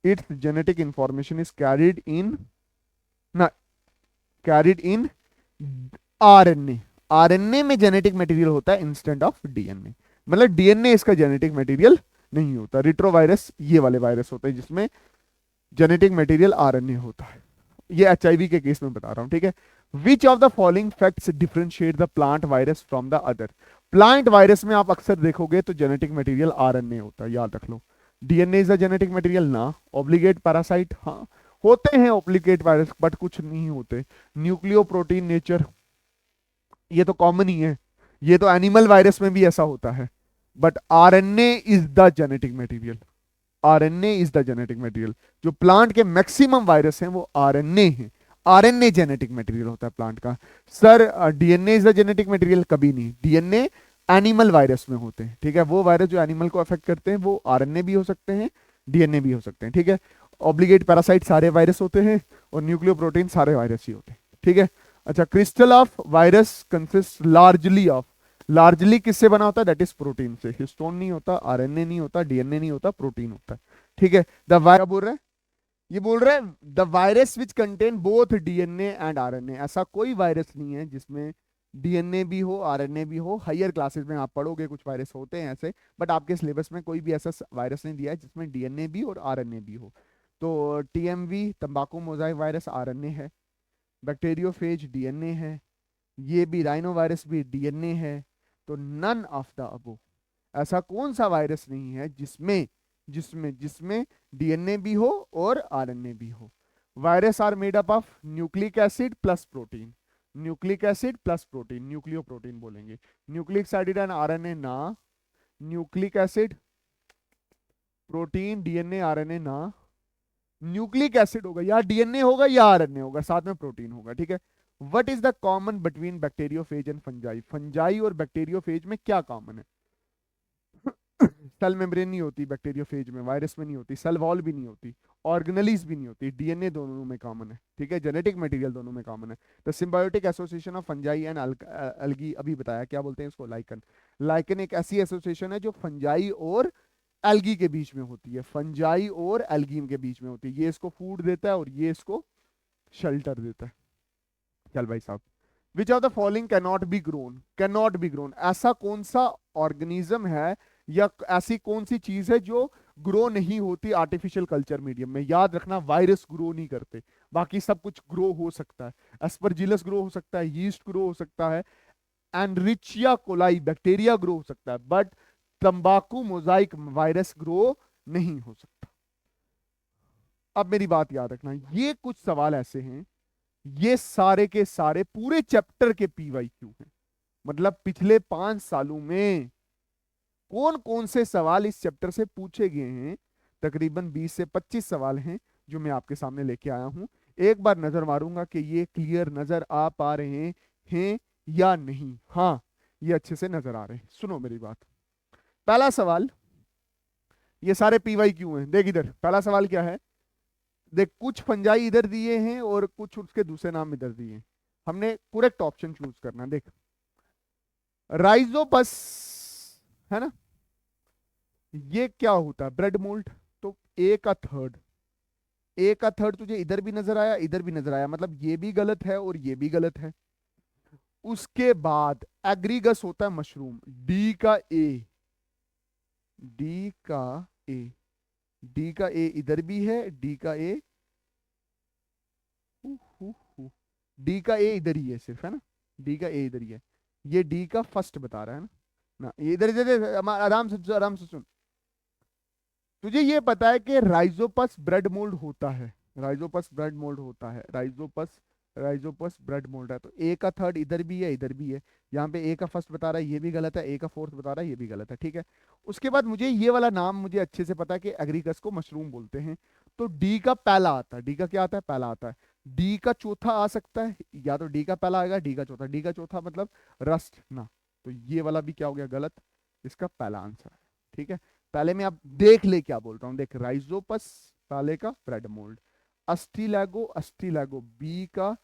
[SPEAKER 1] it's genetic information is carried इन, ना, कैरिड इन RNA। RNA में जेनेटिक मटेरियल होता है इंस्टेंट ऑफ DNA, मतलब DNA इसका जेनेटिक मटेरियल नहीं होता। रिट्रोवायरस ये वाले वायरस होते हैं जिसमें जेनेटिक मटेरियल RNA होता है। ये HIV के केस में बता रहा हूं। ठीक है, which of the following facts differentiate the plant virus from the other? Plant virus में आप अक्सर देखोगे तो जेनेटिक मटेरियल RNA होता है, याद रख लो। DNA is the genetic material ना। ऑब्लिगेट पैरासाइट, हाँ होते हैं ऑब्लिगेट वायरस, बट कुछ नहीं होते। न्यूक्लियो प्रोटीन नेचर, ये तो कॉमन ही है, ये तो एनिमल वायरस में भी ऐसा होता है। But RNA is the genetic material, RNA is the genetic material. जो प्लांट के मैक्सिमम वायरस हैं वो RNA है, RNA जेनेटिक मटेरियल होता है प्लांट का। Sir DNA is the genetic material, कभी नहीं। DNA एनिमल वायरस में होते हैं। ठीक है, वो वायरस जो एनिमल को अफेक्ट करते हैं वो RNA भी हो सकते हैं, DNA भी हो सकते हैं। ठीक है, ऑब्लिगेट पैरासाइट सारे वायरस होते हैं, और न्यूक्लियो प्रोटीन सारे वायरस ही होते हैं। ठीक है, अच्छा, crystal of virus consist largely of, largely किससे बना होता है? दैट इज प्रोटीन से। हिस्टोन नहीं होता, RNA नहीं होता, DNA नहीं होता, प्रोटीन होता है। ठीक है, द वायरस बोल रहे हैं, ये बोल रहे हैं the virus which contain both DNA and RNA। ऐसा कोई वायरस नहीं है जिसमें DNA भी हो RNA भी हो। हायर क्लासेस में आप पढ़ोगे कुछ वायरस होते हैं ऐसे, बट आपके सिलेबस में कोई भी ऐसा वायरस नहीं दिया है जिसमें DNA भी और RNA भी हो। तो TMV तंबाकू मोजाइक वायरस RNA है, बैक्टीरियोफेज DNA है, ये भी राइनो वायरस भी DNA है। तो नन ऑफ द अबो, ऐसा कौन सा वायरस नहीं है जिसमें जिसमें जिसमें DNA भी हो और RNA भी हो। Virus are made up of nucleic acid plus protein, nucleic acid plus protein, nucleoprotein बोलेंगे। न्यूक्लिक एसिड एंड RNA ना, nucleic acid protein DNA RNA ना, न्यूक्लिक एसिड होगा, या डीएनए होगा या आरएनए होगा, साथ में प्रोटीन होगा, ठीक है। What is the common between bacteriophage and fungi, fungi और बैक्टीरियोफेज में क्या कॉमन है? सेल मेम्ब्रेन नहीं होती बैक्टीरियोफेज में, वायरस में नहीं होती, सेल वॉल भी नहीं होती, ऑर्गेनेलिज भी नहीं होती, डीएनए दोनों में कॉमन है, ठीक है, जेनेटिक मटेरियल दोनों में कॉमन है। The symbiotic association of fungi and algae, अभी बताया, क्या बोलते हैं इसको, लाइकन। लाइकन एक ऐसी एसोसिएशन है जो फंजाई और एल्गी के बीच में होती है, फंजाई और एल्गी के बीच में होती है, ये इसको फूड देता है और ये इसको शेल्टर देता है। चल भाई साहब, विच of the following can not be grown, can not be grown, ऐसा कौन सा ऑर्गेनिज्म है या ऐसी कौन सी चीज है जो ग्रो नहीं होती आर्टिफिशियल कल्चर मीडियम में? याद रखना, वायरस ग्रो नहीं करते, बाकी सब कुछ ग्रो हो सकता है, एस्परजिलस ग्रो हो सकता है, यीस्ट ग्रो हो सकता है, एंड्रिचिया कोलाई बैक्टीरिया ग्रो हो सकता है, बट तंबाकू मोजाइक वायरस ग्रो नहीं हो सकता। अब मेरी बात याद रखना, ये कुछ सवाल ऐसे हैं, ये सारे के सारे पूरे चैप्टर के पीवाईक्यू हैं, मतलब पिछले 5 सालों में कौन कौन से सवाल इस चैप्टर से पूछे गए हैं। तकरीबन 20 से 25 सवाल हैं जो मैं आपके सामने लेके आया हूं। एक बार नजर मारूंगा कि ये क्लियर नजर आ पा रहे हैं या नहीं। हाँ, ये अच्छे से नजर आ रहे हैं। सुनो मेरी बात। पहला सवाल, ये सारे पीवाईक्यू हैं, देख इधर पहला सवाल क्या है, देख कुछ फंजाई इधर दिए हैं और कुछ उसके दूसरे नाम इधर दिए हैं, हमने करेक्ट ऑप्शन चूज करना। देख राइजोपस है ना, ये क्या होता है, ब्रेड मोल्ड, तो ए का थर्ड, ए का थर्ड तुझे इधर भी नजर आया इधर भी नजर आया, मतलब ये भी गलत है और ये भी गलत है। उसके बाद एग्रीगस होता है मशरूम, डी का ए, डी का ए, डी का ए इधर भी है, डी का ए, डी का ए इधर ही है सिर्फ, है ना, डी का ए इधर ही है, ये डी का फर्स्ट बता रहा है ना, ये इधर इधर आराम से सुन। तुझे ये पता है कि राइजोपस ब्रेड मोल्ड होता है, राइजोपस ब्रेड मोल्ड होता है, राइजोपस, राइजोपस ब्रेड मोल्ड है, तो ए का थर्ड इधर भी है इधर भी है, यहाँ पे ए का फर्स्ट बता रहा है ये भी गलत है, ए का फोर्थ बता रहा है ये भी गलत है, ठीक है। उसके बाद मुझे ये वाला नाम मुझे अच्छे से पता है कि एग्रीकस को मशरूम बोलते हैं, तो डी का पहला आता है, डी का क्या आता है, पहला आता है। डी का चौथा आ सकता है, या तो डी का पहला आएगा डी का चौथा, डी का चौथा मतलब रस्ट ना, तो ये वाला भी क्या हो गया, गलत, इसका पहला आंसर है, ठीक है। पहले मैं आप देख ले क्या बोल रहा हूं, देख राइजोपस पहले का bread mould, Ustilago, Ustilago B का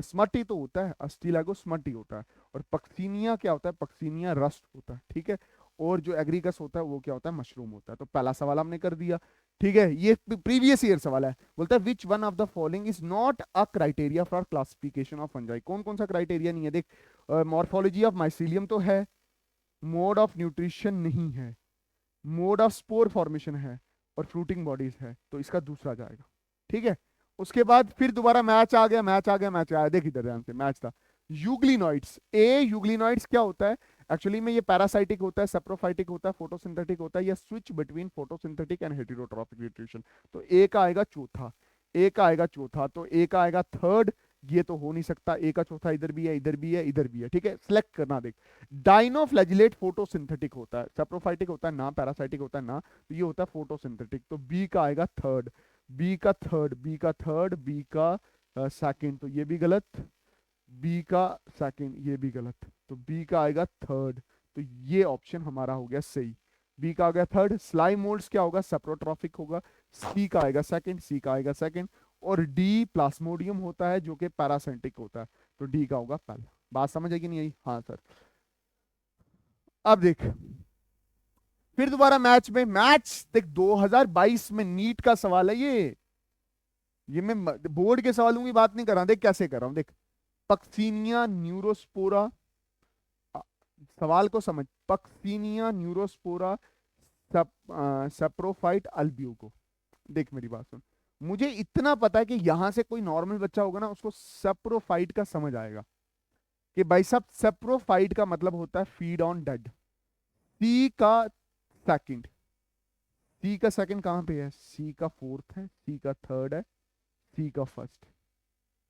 [SPEAKER 1] स्मटी तो होता है, अस्टिलैगो स्मटी होता है, और पक्सीनिया क्या होता है, पक्सीनिया रस्ट होता है, ठीक है। और जो एग्रीकस होता है वो क्या होता है, मशरूम होता है। तो पहला सवाल हमने कर दिया, ठीक है। ये प्रीवियस ईयर सवाल है, बोलता है which one of the following is not a criteria for classification of fungi, कौन कौन सा क्राइटेरिया नहीं है, देख मॉर्फोलॉजी ऑफ माइसीलियम तो है, मोड ऑफ न्यूट्रिशन नहीं है, मोड ऑफ स्पोर फॉर्मेशन है, और फ्रूटिंग बॉडीज है, तो इसका दूसरा जाएगा, ठीक है। उसके बाद फिर दोबारा मैच आ गया, मैच आ गया, मैच आया, देख इधर ध्यान से, मैच था यूग्लिनॉइड्स, ए यूग्लिनॉइड्स क्या होता है, एक्चुअली में ये पैरासाइटिक होता है, सेप्रोफाइटिक होता है, फोटोसिंथेटिक होता है, या switch between photosynthetic and heterotrophic nutrition, तो ए का आएगा चौथा, ए का आएगा चौथा, तो ए का आएगा थर्ड, ये तो हो नहीं सकता, ए का चौथा इधर भी है इधर भी है इधर भी है, ठीक है। सिलेक्ट करना, देख डाइनोफ्लैजिलेट फोटोसिंथेटिक होता है, सेप्रोफाइटिक होता है ना, पैरासाइटिक होता है ना, तो ये होता है फोटोसिंथेटिक, तो बी का आएगा थर्ड, बी का थर्ड, बी का थर्ड, बी का सेकंड, तो ये भी गलत, बी का सेकंड ये भी गलत, तो बी का आएगा थर्ड, तो ये ऑप्शन हमारा हो गया सही, बी का आ गया थर्ड। स्लाइम मोल्ड्स क्या होगा, सेप्रोट्रॉफिक होगा, सी का आएगा सेकंड, सी का आएगा सेकंड, और डी प्लाज्मोडियम होता है जो कि पैरासेंटिक होता है, तो डी का होगा पहला। बात समझ आएगी नहीं आई, हाँ सर। अब देख फिर दोबारा मैच में, मैच देख 2022 में नीट का सवाल है ये मैं बोर्ड के सवालों की बात नहीं कर रहा, देख कैसे कर रहा हूं, देख पक्सीनिया न्यूरोस्पोरा, सवाल को समझ, पक्सीनिया न्यूरोस्पोरा सेप्रोफाइट अल्बियो, देख मेरी बात सुन, मुझे इतना पता है कि यहां से कोई नॉर्मल बच्चा होगा ना उसको सेप्रोफाइट का समझ आएगा कि भाई साहब सेप्रोफाइट का मतलब होता है फीड ऑन डेड। सी का सेकंड, सी का सेकंड कहां पे है, सी का फोर्थ है, सी का थर्ड है, सी का फर्स्ट,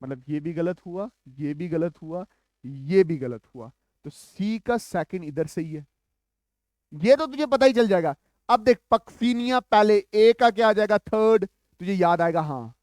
[SPEAKER 1] मतलब ये भी गलत हुआ, ये भी गलत हुआ, ये भी गलत हुआ, तो सी का सेकंड इधर से ही है, ये तो तुझे पता ही चल जाएगा। अब देख पक्सीनिया पहले, ए का क्या आ जाएगा थर्ड, तुझे याद आएगा, हाँ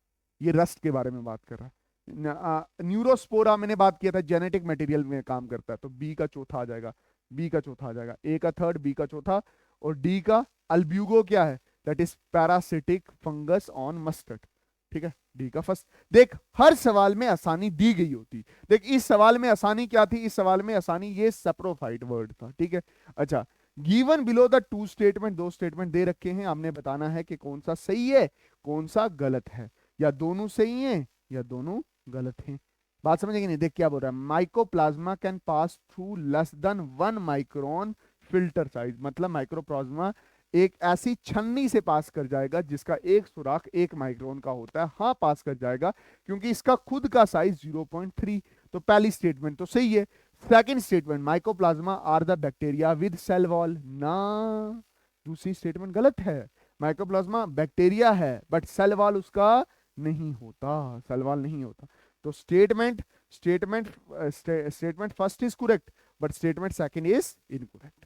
[SPEAKER 1] ये रस्ट के बारे में बात कर रहा है। न्यूरोस्पोरा मैंने बात किया था, जेनेटिक मटेरियल में काम करता है, तो बी का चौथा आ जाएगा, बी का चौथा आ जाएगा, ए का थर्ड, बी का चौथा, और डी का अल्ब्यूगो क्या है, that is parasitic fungus on mustard. ठीक है, डी का फर्स्ट। देख हर सवाल में आसानी दी गई होती। देख इस सवाल में आसानी क्या थी, इस सवाल में आसानी ये सप्रोफाइट वर्ड था। ठीक है, अच्छा, given below the two statement, दो स्टेटमेंट दे रखे हैं, हमने बताना है कि कौन सा सही है कौन सा गलत है, या दोनों सही हैं या दोनों गलत हैं। बात समझेंगे नहीं? देख क्या बोल रहा है, mycoplasma can pass through less than 1 micron filter size, मतलब माइक्रोप्लाज्मा एक ऐसी छन्नी से पास कर जाएगा जिसका एक सुराख 1 माइक्रोन का होता है। हाँ पास कर जाएगा, क्योंकि इसका खुद का साइज 0.3। तो पहली स्टेटमेंट तो सही है। Second statement, mycoplasma are the bacteria with cell wall, ना, दूसरी स्टेटमेंट गलत है। माइकोप्लाज्मा बैक्टीरिया है बट सेल वॉल उसका नहीं होता, सेल वॉल नहीं होता। तो statement statement statement first is correct but statement second is incorrect.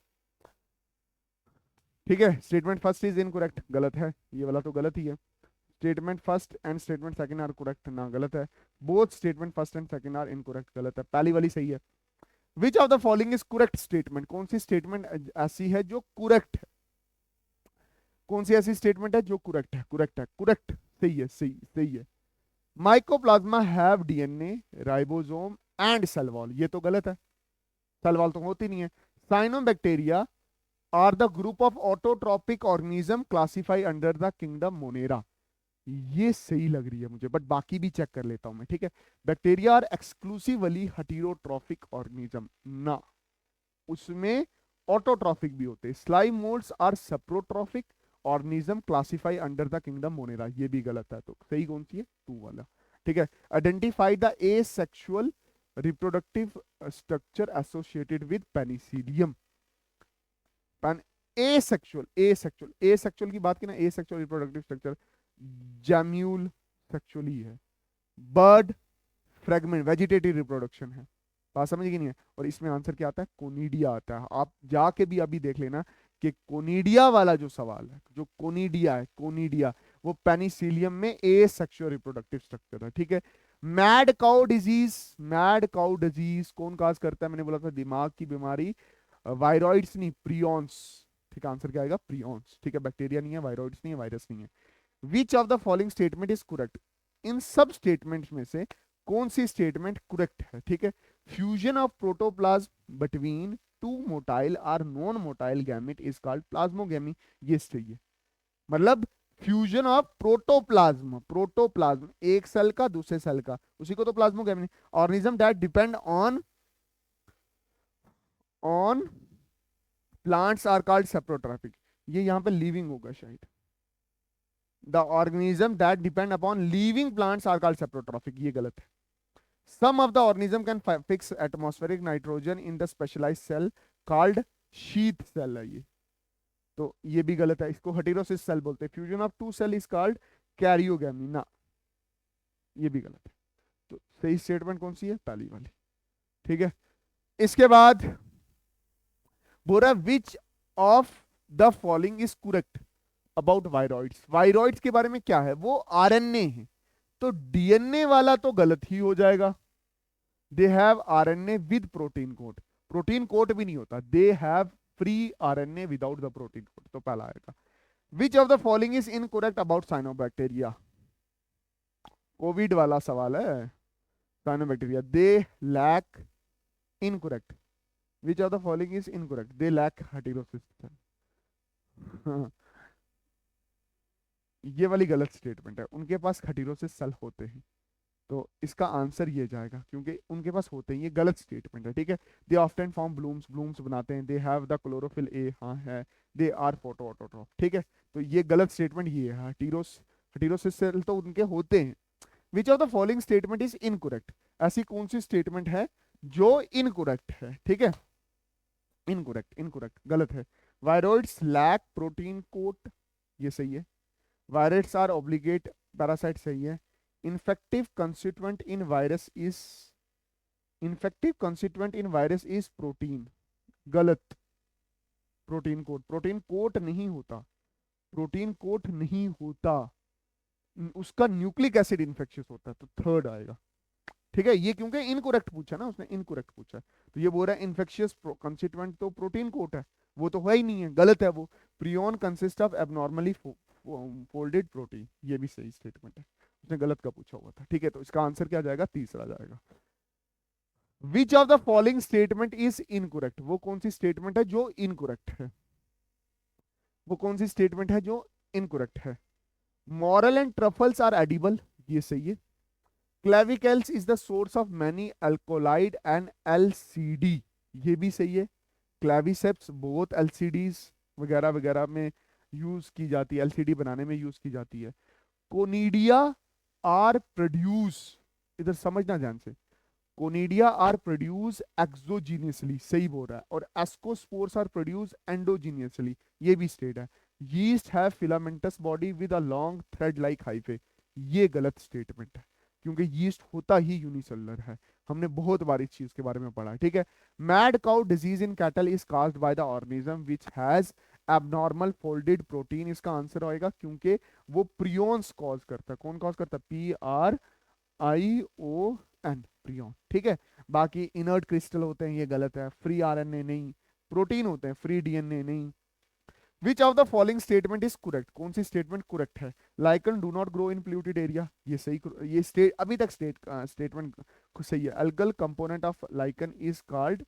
[SPEAKER 1] ठीक है, स्टेटमेंट फर्स्ट इज इनकरेक्ट, गलत है, ये वाला तो गलत ही है। Statement first and statement second are correct, ना, गलत है। Both statement first and second are incorrect, गलत है, पहली वाली सही है। Which of the following is correct statement, कौन सी स्टेटमेंट ऐसी है जो करेक्ट है, कौन सी ऐसी स्टेटमेंट है जो करेक्ट है, करेक्ट है, करेक्ट, सही है, सही सही है। Mycoplasma have DNA, ribosome and cell wall, ये तो गलत है, सेल वॉल तो होती नहीं है। Cyanobacteria are the group of autotrophic organism classify under the kingdom monera, ये सही लग रही है मुझे, बट बाकी भी चेक कर लेता हूं मैं। ठीक है, bacteria are exclusively heterotrophic organism, ना, उसमें ऑटोट्रॉफिक भी होते हैं। Slime moulds are saprotrophic organism classify under the kingdom monera, ये भी गलत है, तो सही कौन सी है, टू वाला। ठीक है, identify the asexual reproductive structure associated with Penicillium, asexual, asexual, asexual की बात की ना, एसेक्सुअल रिप्रोडक्टिव स्ट्रक्चर जैम्यूल सेक्सुअली है, बर्ड फ्रेगमेंट वेजिटेटिव रिप्रोडक्शन है। बात समझ गई नहीं है? और इसमें आंसर क्या आता है, कोनिडिया आता है। आप जाके भी अभी देख लेना कि कोनिडिया वाला जो सवाल है, जो कोनिडिया है, कोनिडिया, वो पेनिसिलियम में एसेक्सुअल रिप्रोडक्टिव स्ट्रक्चर है। ठीक है, mad cow disease, mad cow disease कौन काज करता है, मैंने बोला था दिमाग की बीमारी, वायरॉइड्स नहीं, प्रियॉन्स। ठीक है, आंसर क्या आएगा, प्रियॉन्स। ठीक है, बैक्टीरिया नहीं है, वायरॉइड्स नहीं है, वायरस नहीं है। Which of the following statement is correct, इन सब स्टेटमेंट्स में से कौन सी स्टेटमेंट करेक्ट है। ठीक है, fusion of protoplasm between two motile or non motile gamete is called plasmogamy, ये सही है। मतलब फ्यूजन ऑफ प्रोटोप्लाज्म, प्रोटोप्लाज्म एक सेल का दूसरे सेल का, उसी को तो plasmogamy. Organism that depend on plants are called saprotrophic, ये यहां पे लिविंग होगा शायद। The organism that depend upon living plants are called saprotrophic, ये गलत है। Some of the organism can fix atmospheric nitrogen in the specialised cell called sheath cell है ये, तो ये भी गलत है, इसको हेटेरोसिस सेल बोलते हैं। Fusion of two cell is called karyogamy, ना, ये भी गलत है। तो सही स्टेटमेंट कौन सी है, पहली वाली। ठीक है, इसके बाद बोरा which of the following is correct about viroids, viroids के बारे में क्या है, वो आरएनए है, तो डीएनए वाला तो गलत ही हो जाएगा। They have RNA with protein coat, protein coat भी नहीं होता, they have free RNA without the protein coat, तो पहला आएगा। Which of the following is incorrect about cyanobacteria, covid वाला सवाल है, cyanobacteria, they lack, incorrect. Which of the following is incorrect, they lack heterocyst, ये वाली गलत स्टेटमेंट है, उनके पास हेटेरोसिस सेल होते हैं, तो इसका आंसर ये जाएगा, क्योंकि उनके पास होते हैं, ये गलत स्टेटमेंट है। ठीक है, दे ऑफ्टन फॉर्म ब्लूम्स, ब्लूम्स बनाते हैं, they have the chlorophyll A, हाँ है, दे आर फोटो ऑटोट्रॉफ। ठीक है, तो ये गलत स्टेटमेंट ये है, हेटेरोसिस सेल तो उनके होते हैं। विच of the following statement is incorrect, ऐसी कौन सी स्टेटमेंट है जो इनकरेक्ट है। ठीक है, इनकरेक्ट, इनकरेक्ट, गलत है। वायरॉइड्स लैक प्रोटीन कोट, ये सही है। वायरस आर ऑब्लिगेट पैरासाइट, सही है। Infective constituent in virus is, infective constituent in virus is protein, गलत। प्रोटीन कोट, प्रोटीन कोट नहीं होता, प्रोटीन कोट नहीं होता, उसका न्यूक्लिक एसिड इन्फेक्शियस होता है, तो थर्ड आएगा। ठीक है, ये क्योंकि इनकोरेक्ट पूछा ना उसने, इनकोरेक्ट पूछा, तो ये बोल रहा है इन्फेक्शियस कंस्टिट्यूएंट तो प्रोटीन कोट है, वो तो है ही नहीं है, गलत है वो। Prion consist of abnormally folded protein, ये भी सही स्टेटमेंट है, उसने गलत का पूछा हुआ था। ठीक है, तो इसका आंसर क्या जाएगा, तीसरा जाएगा। विच of the following statement is incorrect, वो कौन सी स्टेटमेंट है जो इनकोरेक्ट है, वो कौन सी स्टेटमेंट है जो इनकोरेक्ट है। Morel and truffles are edible, ये सही है। Clavicles is the source of many alkaloid and LCD, ये भी सही है। क्लेविसेप्स बहुत एलसीडीज वगैरह वगैरह में यूज की जाती है, एलसीडी बनाने में यूज की जाती है। कोनिडिया आर प्रोड्यूस, इधर समझना ध्यान से, कोनिडिया आर प्रोड्यूस एक्सोजीनियसली, सही बोल रहा है, और एस्कोस्पोर्स आर प्रोड्यूस एंडोजीनियसली, ये भी स्टेट है। Yeast have filamentous body with a long thread like hyphae, ये गलत स्टेटमेंट है, क्योंकि यीस्ट होता ही यूनिसेलुलर है, हमने बहुत बार इस चीज के बारे में पढ़ा है। ठीक है, mad cow disease in cattle is caused by the organism which has abnormal folded protein, इसका आंसर आएगा क्योंकि वो प्रियोन्स कॉज करता है। कौन कॉज करता है, PRION, प्रियोन। ठीक है, बाकी इनर्ट क्रिस्टल होते हैं, ये गलत है। फ्री RNA नहीं, प्रोटीन होते हैं, फ्री DNA नहीं। Which of the following statement is correct, कौन सी स्टेटमेंट करेक्ट है। Lichen do not grow in polluted area, ये सही, ये स्टेट अभी तक स्टेटमेंट सही है। Algal component of lichen is called,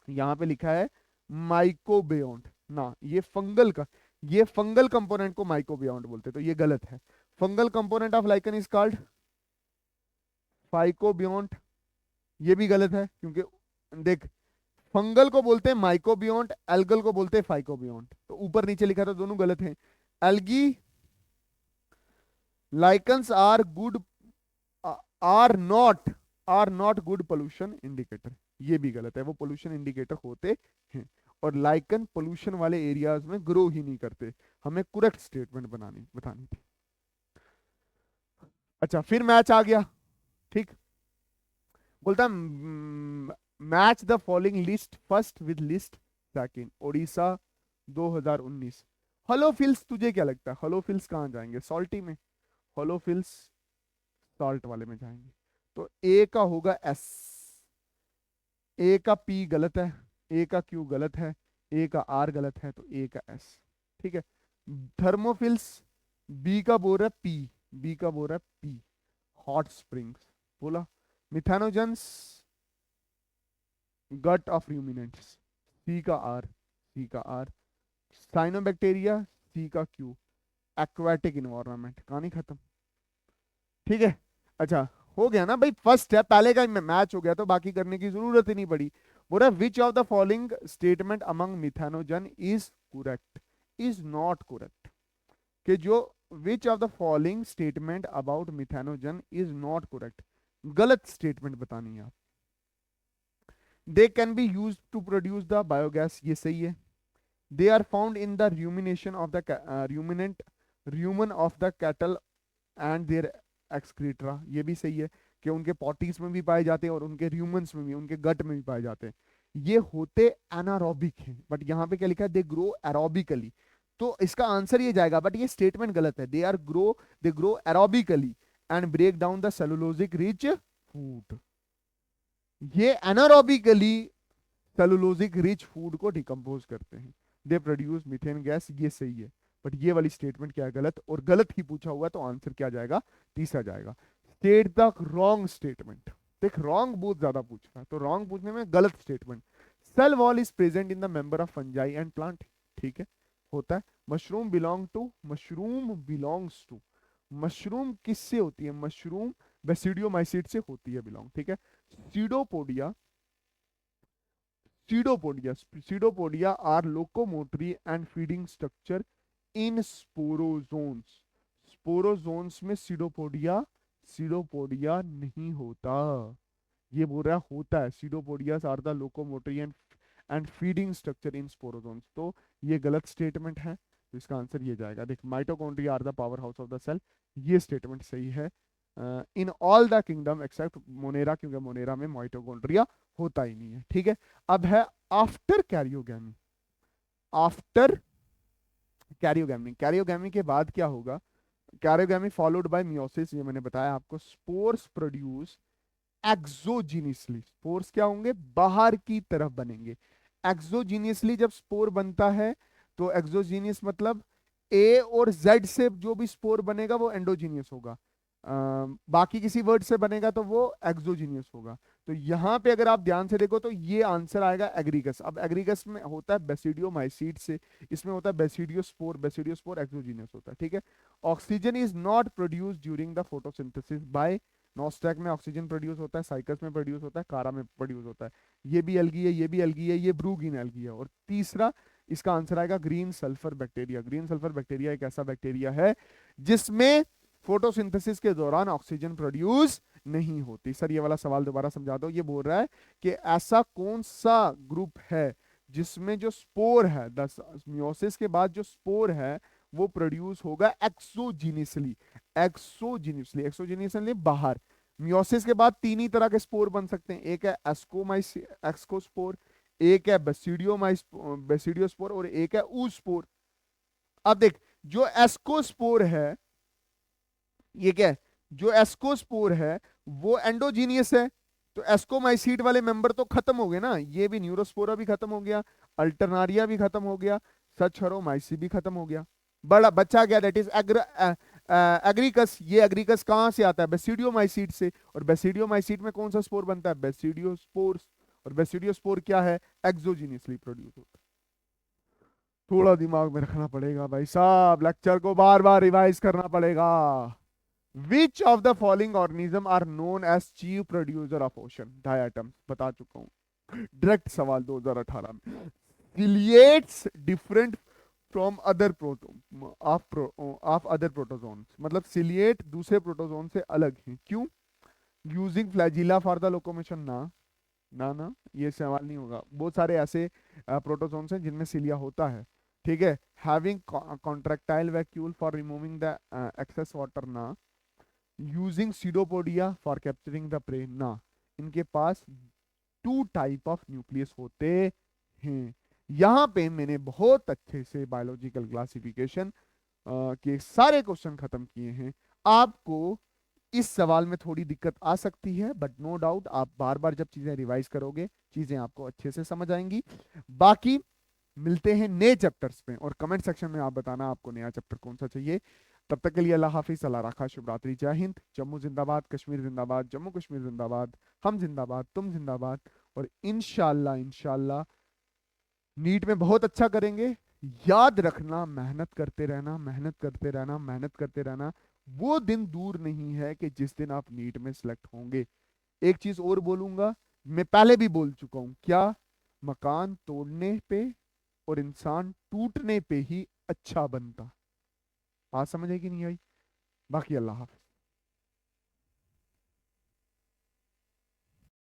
[SPEAKER 1] यहाँ पे लिखा है माइकोबियोन्ट ना, ये फंगल कंपोनेंट को माइकोबियोन्ट बोलते हैं, तो ये गलत है। Fungal component of lichen is called phycobiont, ये भी गलत है, क्योंकि देख, फंगल को बोलते हैं माइकोबियोन्ट, एल्गल को बोलते हैं फाइकोबियोन्ट, तो ऊपर नीचे लिखा था, दोनों गलत हैं। Algae lichens are good, are not, are not good pollution indicator, ये भी गलत है, वो पोल्यूशन इंडिकेटर होते हैं, और लाइकन पोल्यूशन वाले एरियाज में ग्रो ही नहीं करते। हमें करेक्ट स्टेटमेंट बतानी थी। अच्छा, फिर मैच आ गया। ठीक, बोलता match the following list first with list second, Odisha 2019। होलोफिल्स, तुझे क्या लगता है होलोफिल्स कहाँ जाएंगे, सॉल्टी में, होलोफिल्स सॉल्ट वाले में जाएंगे, तो ए का होगा एस, ए का पी गलत है, ए का क्यू गलत है, ए का आर गलत है, तो ए का एस। ठीक है, थर्मोफिल्स, बी का बोल रहा है पी, बी का बोल रहा है पी, हॉट स्प्रिंग्स बोला। मिथेनोजेंस गट ऑफ रूमिनेंट्स, सी का आर, सी का आर। साइनोबैक्टीरिया, सी का क्यू, एक्वाटिक इन्वायरमेंट, कहानी खत्म। ठीक है, अच्छा, हो गया ना भाई, फर्स्ट है, पहले का मैच हो गया, तो बाकी करने की जरूरत ही नहीं पड़ी। बोला which of the following statement among methanogen is correct, is not correct, कि जो which of the following statement about methanogen is not correct, गलत स्टेटमेंट बतानी है आप। They can be use to produce the biogas, ये सही है। They are found in the rumination of the ruminant rumen of the cattle and their excreta, ये भी सही है, कि उनके पॉटीज में भी पाए जाते हैं और उनके ह्यूमंस में भी, उनके गट में भी पाए जाते हैं। ये होते एनारोबिक हैं, बट यहाँ पे क्या लिखा है, दे ग्रो एरोबिकली, तो इसका आंसर ये जाएगा, बट ये स्टेटमेंट गलत है। They grow aerobically and break down the cellulosic rich food, ये एनारोबिकली सेलुलोजिक रिच फूड को डिकम्पोज करते हैं। दे प्रोड्यूस मीथेन गैस, ये सही है, बट ये वाली स्टेटमेंट क्या है, गलत, और गलत ही पूछा हुआ है, तो आंसर क्या जाएगा, तीसरा जाएगा। स्टेट द रॉन्ग स्टेटमेंट, देख रॉन्ग बहुत ज्यादा पूछ रहा है, तो रॉन्ग पूछने में गलत statement. Cell wall is present in the member of fungi and plant, ठीक है, होता है। मशरूम किससे होती है, मशरूम बेसिडियोमाइसीट से होती है बिलोंग, ठीक है। Pseudopodia, pseudopodia are locomotory and feeding structure in sporozoans, sporozoans में सीडोपोडिया नहीं होता, ये बोल रहा होता है। Pseudopodias are the locomotory and feeding structure in sporozoans, तो ये गलत स्टेटमेंट है, तो इसका आंसर ये जाएगा। देख, mitochondria are the power house of the cell, ये स्टेटमेंट सही है in all the kingdom except monera, क्योंकि मोनेरा में माइटोकॉन्ड्रिया होता ही नहीं है। ठीक है, अब है after karyogamy, after karyogamy, karyogamy के बाद क्या होगा, कैरियोगेमी फॉलोड बाय मियोसिस, ये मैंने बताया आपको। स्पोर्स प्रोड्यूस एक्सोजीनियसली, स्पोर्स क्या होंगे, बाहर की तरफ बनेंगे। एक्सोजीनियसली जब स्पोर बनता है तो एक्सोजीनियस मतलब ए और जेड से जो भी स्पोर बनेगा वो एंडोजीनियस होगा। बाकी किसी वर्ड से बनेगा तो वो एक्सोजीनियस होगा। तो यहां पे अगर आप ध्यान से देखो तो ये आंसर आएगा एग्रीगस। अब एग्रीगस में होता है बेसिडियोमाइसीट से, इसमें होता है बेसिडियोस्पोर, बेसिडियोस्पोर एक्सोजीनियस होता है, ठीक है। Oxygen is not produced during the photosynthesis by, Nostoc में ऑक्सीजन प्रोड्यूस होता है, साइकस में प्रोड्यूस होता है, कारा में प्रोड्यूस होता है। ये भी एल्गी है, ये भी एल्गी है, ये ब्रूगिन एल्गी है। और तीसरा इसका आंसर आएगा green sulphur bacteria. Green sulphur bacteria एक ऐसा बैक्टीरिया है जिसमें फोटोसिंथेसिस के दौरान ऑक्सीजन प्रोड्यूस नहीं होती। सर ये वाला सवाल दोबारा समझा दो। ये बोल रहा है कि ऐसा कौन सा ग्रुप है जिसमें जो स्पोर है, मियोसिस के बाद जो स्पोर है वो प्रोड्यूस होगा एक्सोजीनियसली। एक्सोजीनियसली, एक्सोजीनियसली बाहर। मियोसिस के बाद तीन ही तरह के स्पोर बन सकते हैं, एक है एक्सकोस्पोर, एक है बेसिडियोस्पोर और एक है ऊस्पोर। अब देख, जो एस्कोस्पोर है, ये क्या है, जो एस्कोस्पोर है वो एंडोजीनियस है। तो एस्कोमाइसीट वाले मेंबर तो खत्म हो गए ना, ये भी न्यूरोस्पोरा भी खत्म हो गया, अल्टरनारिया भी खत्म हो गया, सचरोमाइसी भी खत्म हो गया। बड़ा बच्चा गया दैट इज एग्रीकस। ये एग्रीकस कहां से आता है, बेसिडियोमाइसीट से। और बेसिडियोमाइसीट में कौन सा स्पोर बनता है, बेसिडियोस्पोर्स। और बेसिडियोस्पोर क्या है, एक्सोजीनियसली प्रोड्यूस होता है। थोड़ा दिमाग में रखना पड़ेगा भाई साहब, लेक्चर को बार बार रिवाइज करना पड़ेगा। Which of the following organism are known as chief producer of ocean, diatom बता चुका हूं, डायरेक्ट सवाल 2018 में। Ciliates different from other proto of other protozoans, मतलब सिलिएट दूसरे प्रोटोजोन से अलग हैं, क्यों। Using flagella for the locomotion, ना ना ना, ये सवाल नहीं होगा। बहुत सारे ऐसे प्रोटोजोन्स हैं जिनमें सिलिया होता है, ठीक है। Having contractile vacuole for removing the excess water, ना। Using pseudopodia for capturing the prey, ना। इनके पास टू टाइप ऑफ न्यूक्लियस होते हैं। यहां पे मैंने बहुत अच्छे से बायोलॉजिकल क्लासिफिकेशन के सारे क्वेश्चन खत्म किए हैं। आपको इस सवाल में थोड़ी दिक्कत आ सकती है, बट नो डाउट आप बार बार जब चीजें रिवाइज करोगे चीजें आपको अच्छे से समझ आएंगी। बाकी मिलते हैं नए चैप्टर्स में, और कमेंट सेक्शन में आप बताना आपको नया चैप्टर कौन सा चाहिए। तब तक के लिए अल्लाह हाफिज, अल्लाह रखा, शुभ रात्रि, जय हिंद। जम्मू जिंदाबाद, कश्मीर जिंदाबाद, जम्मू कश्मीर जिंदाबाद, हम जिंदाबाद, तुम जिंदाबाद। और इंशाल्लाह इंशाल्लाह नीट में बहुत अच्छा करेंगे। याद रखना, मेहनत करते रहना, मेहनत करते रहना, मेहनत करते रहना। वो दिन दूर नहीं है कि जिस दिन आप नीट में सिलेक्ट होंगे। एक चीज और बोलूंगा, मैं पहले भी बोल चुका हूं, क्या, मकान तोड़ने पे और इंसान टूटने पे ही अच्छा बनता। बात समझ आई कि नहीं आई। बाकी अल्लाह हाफिज।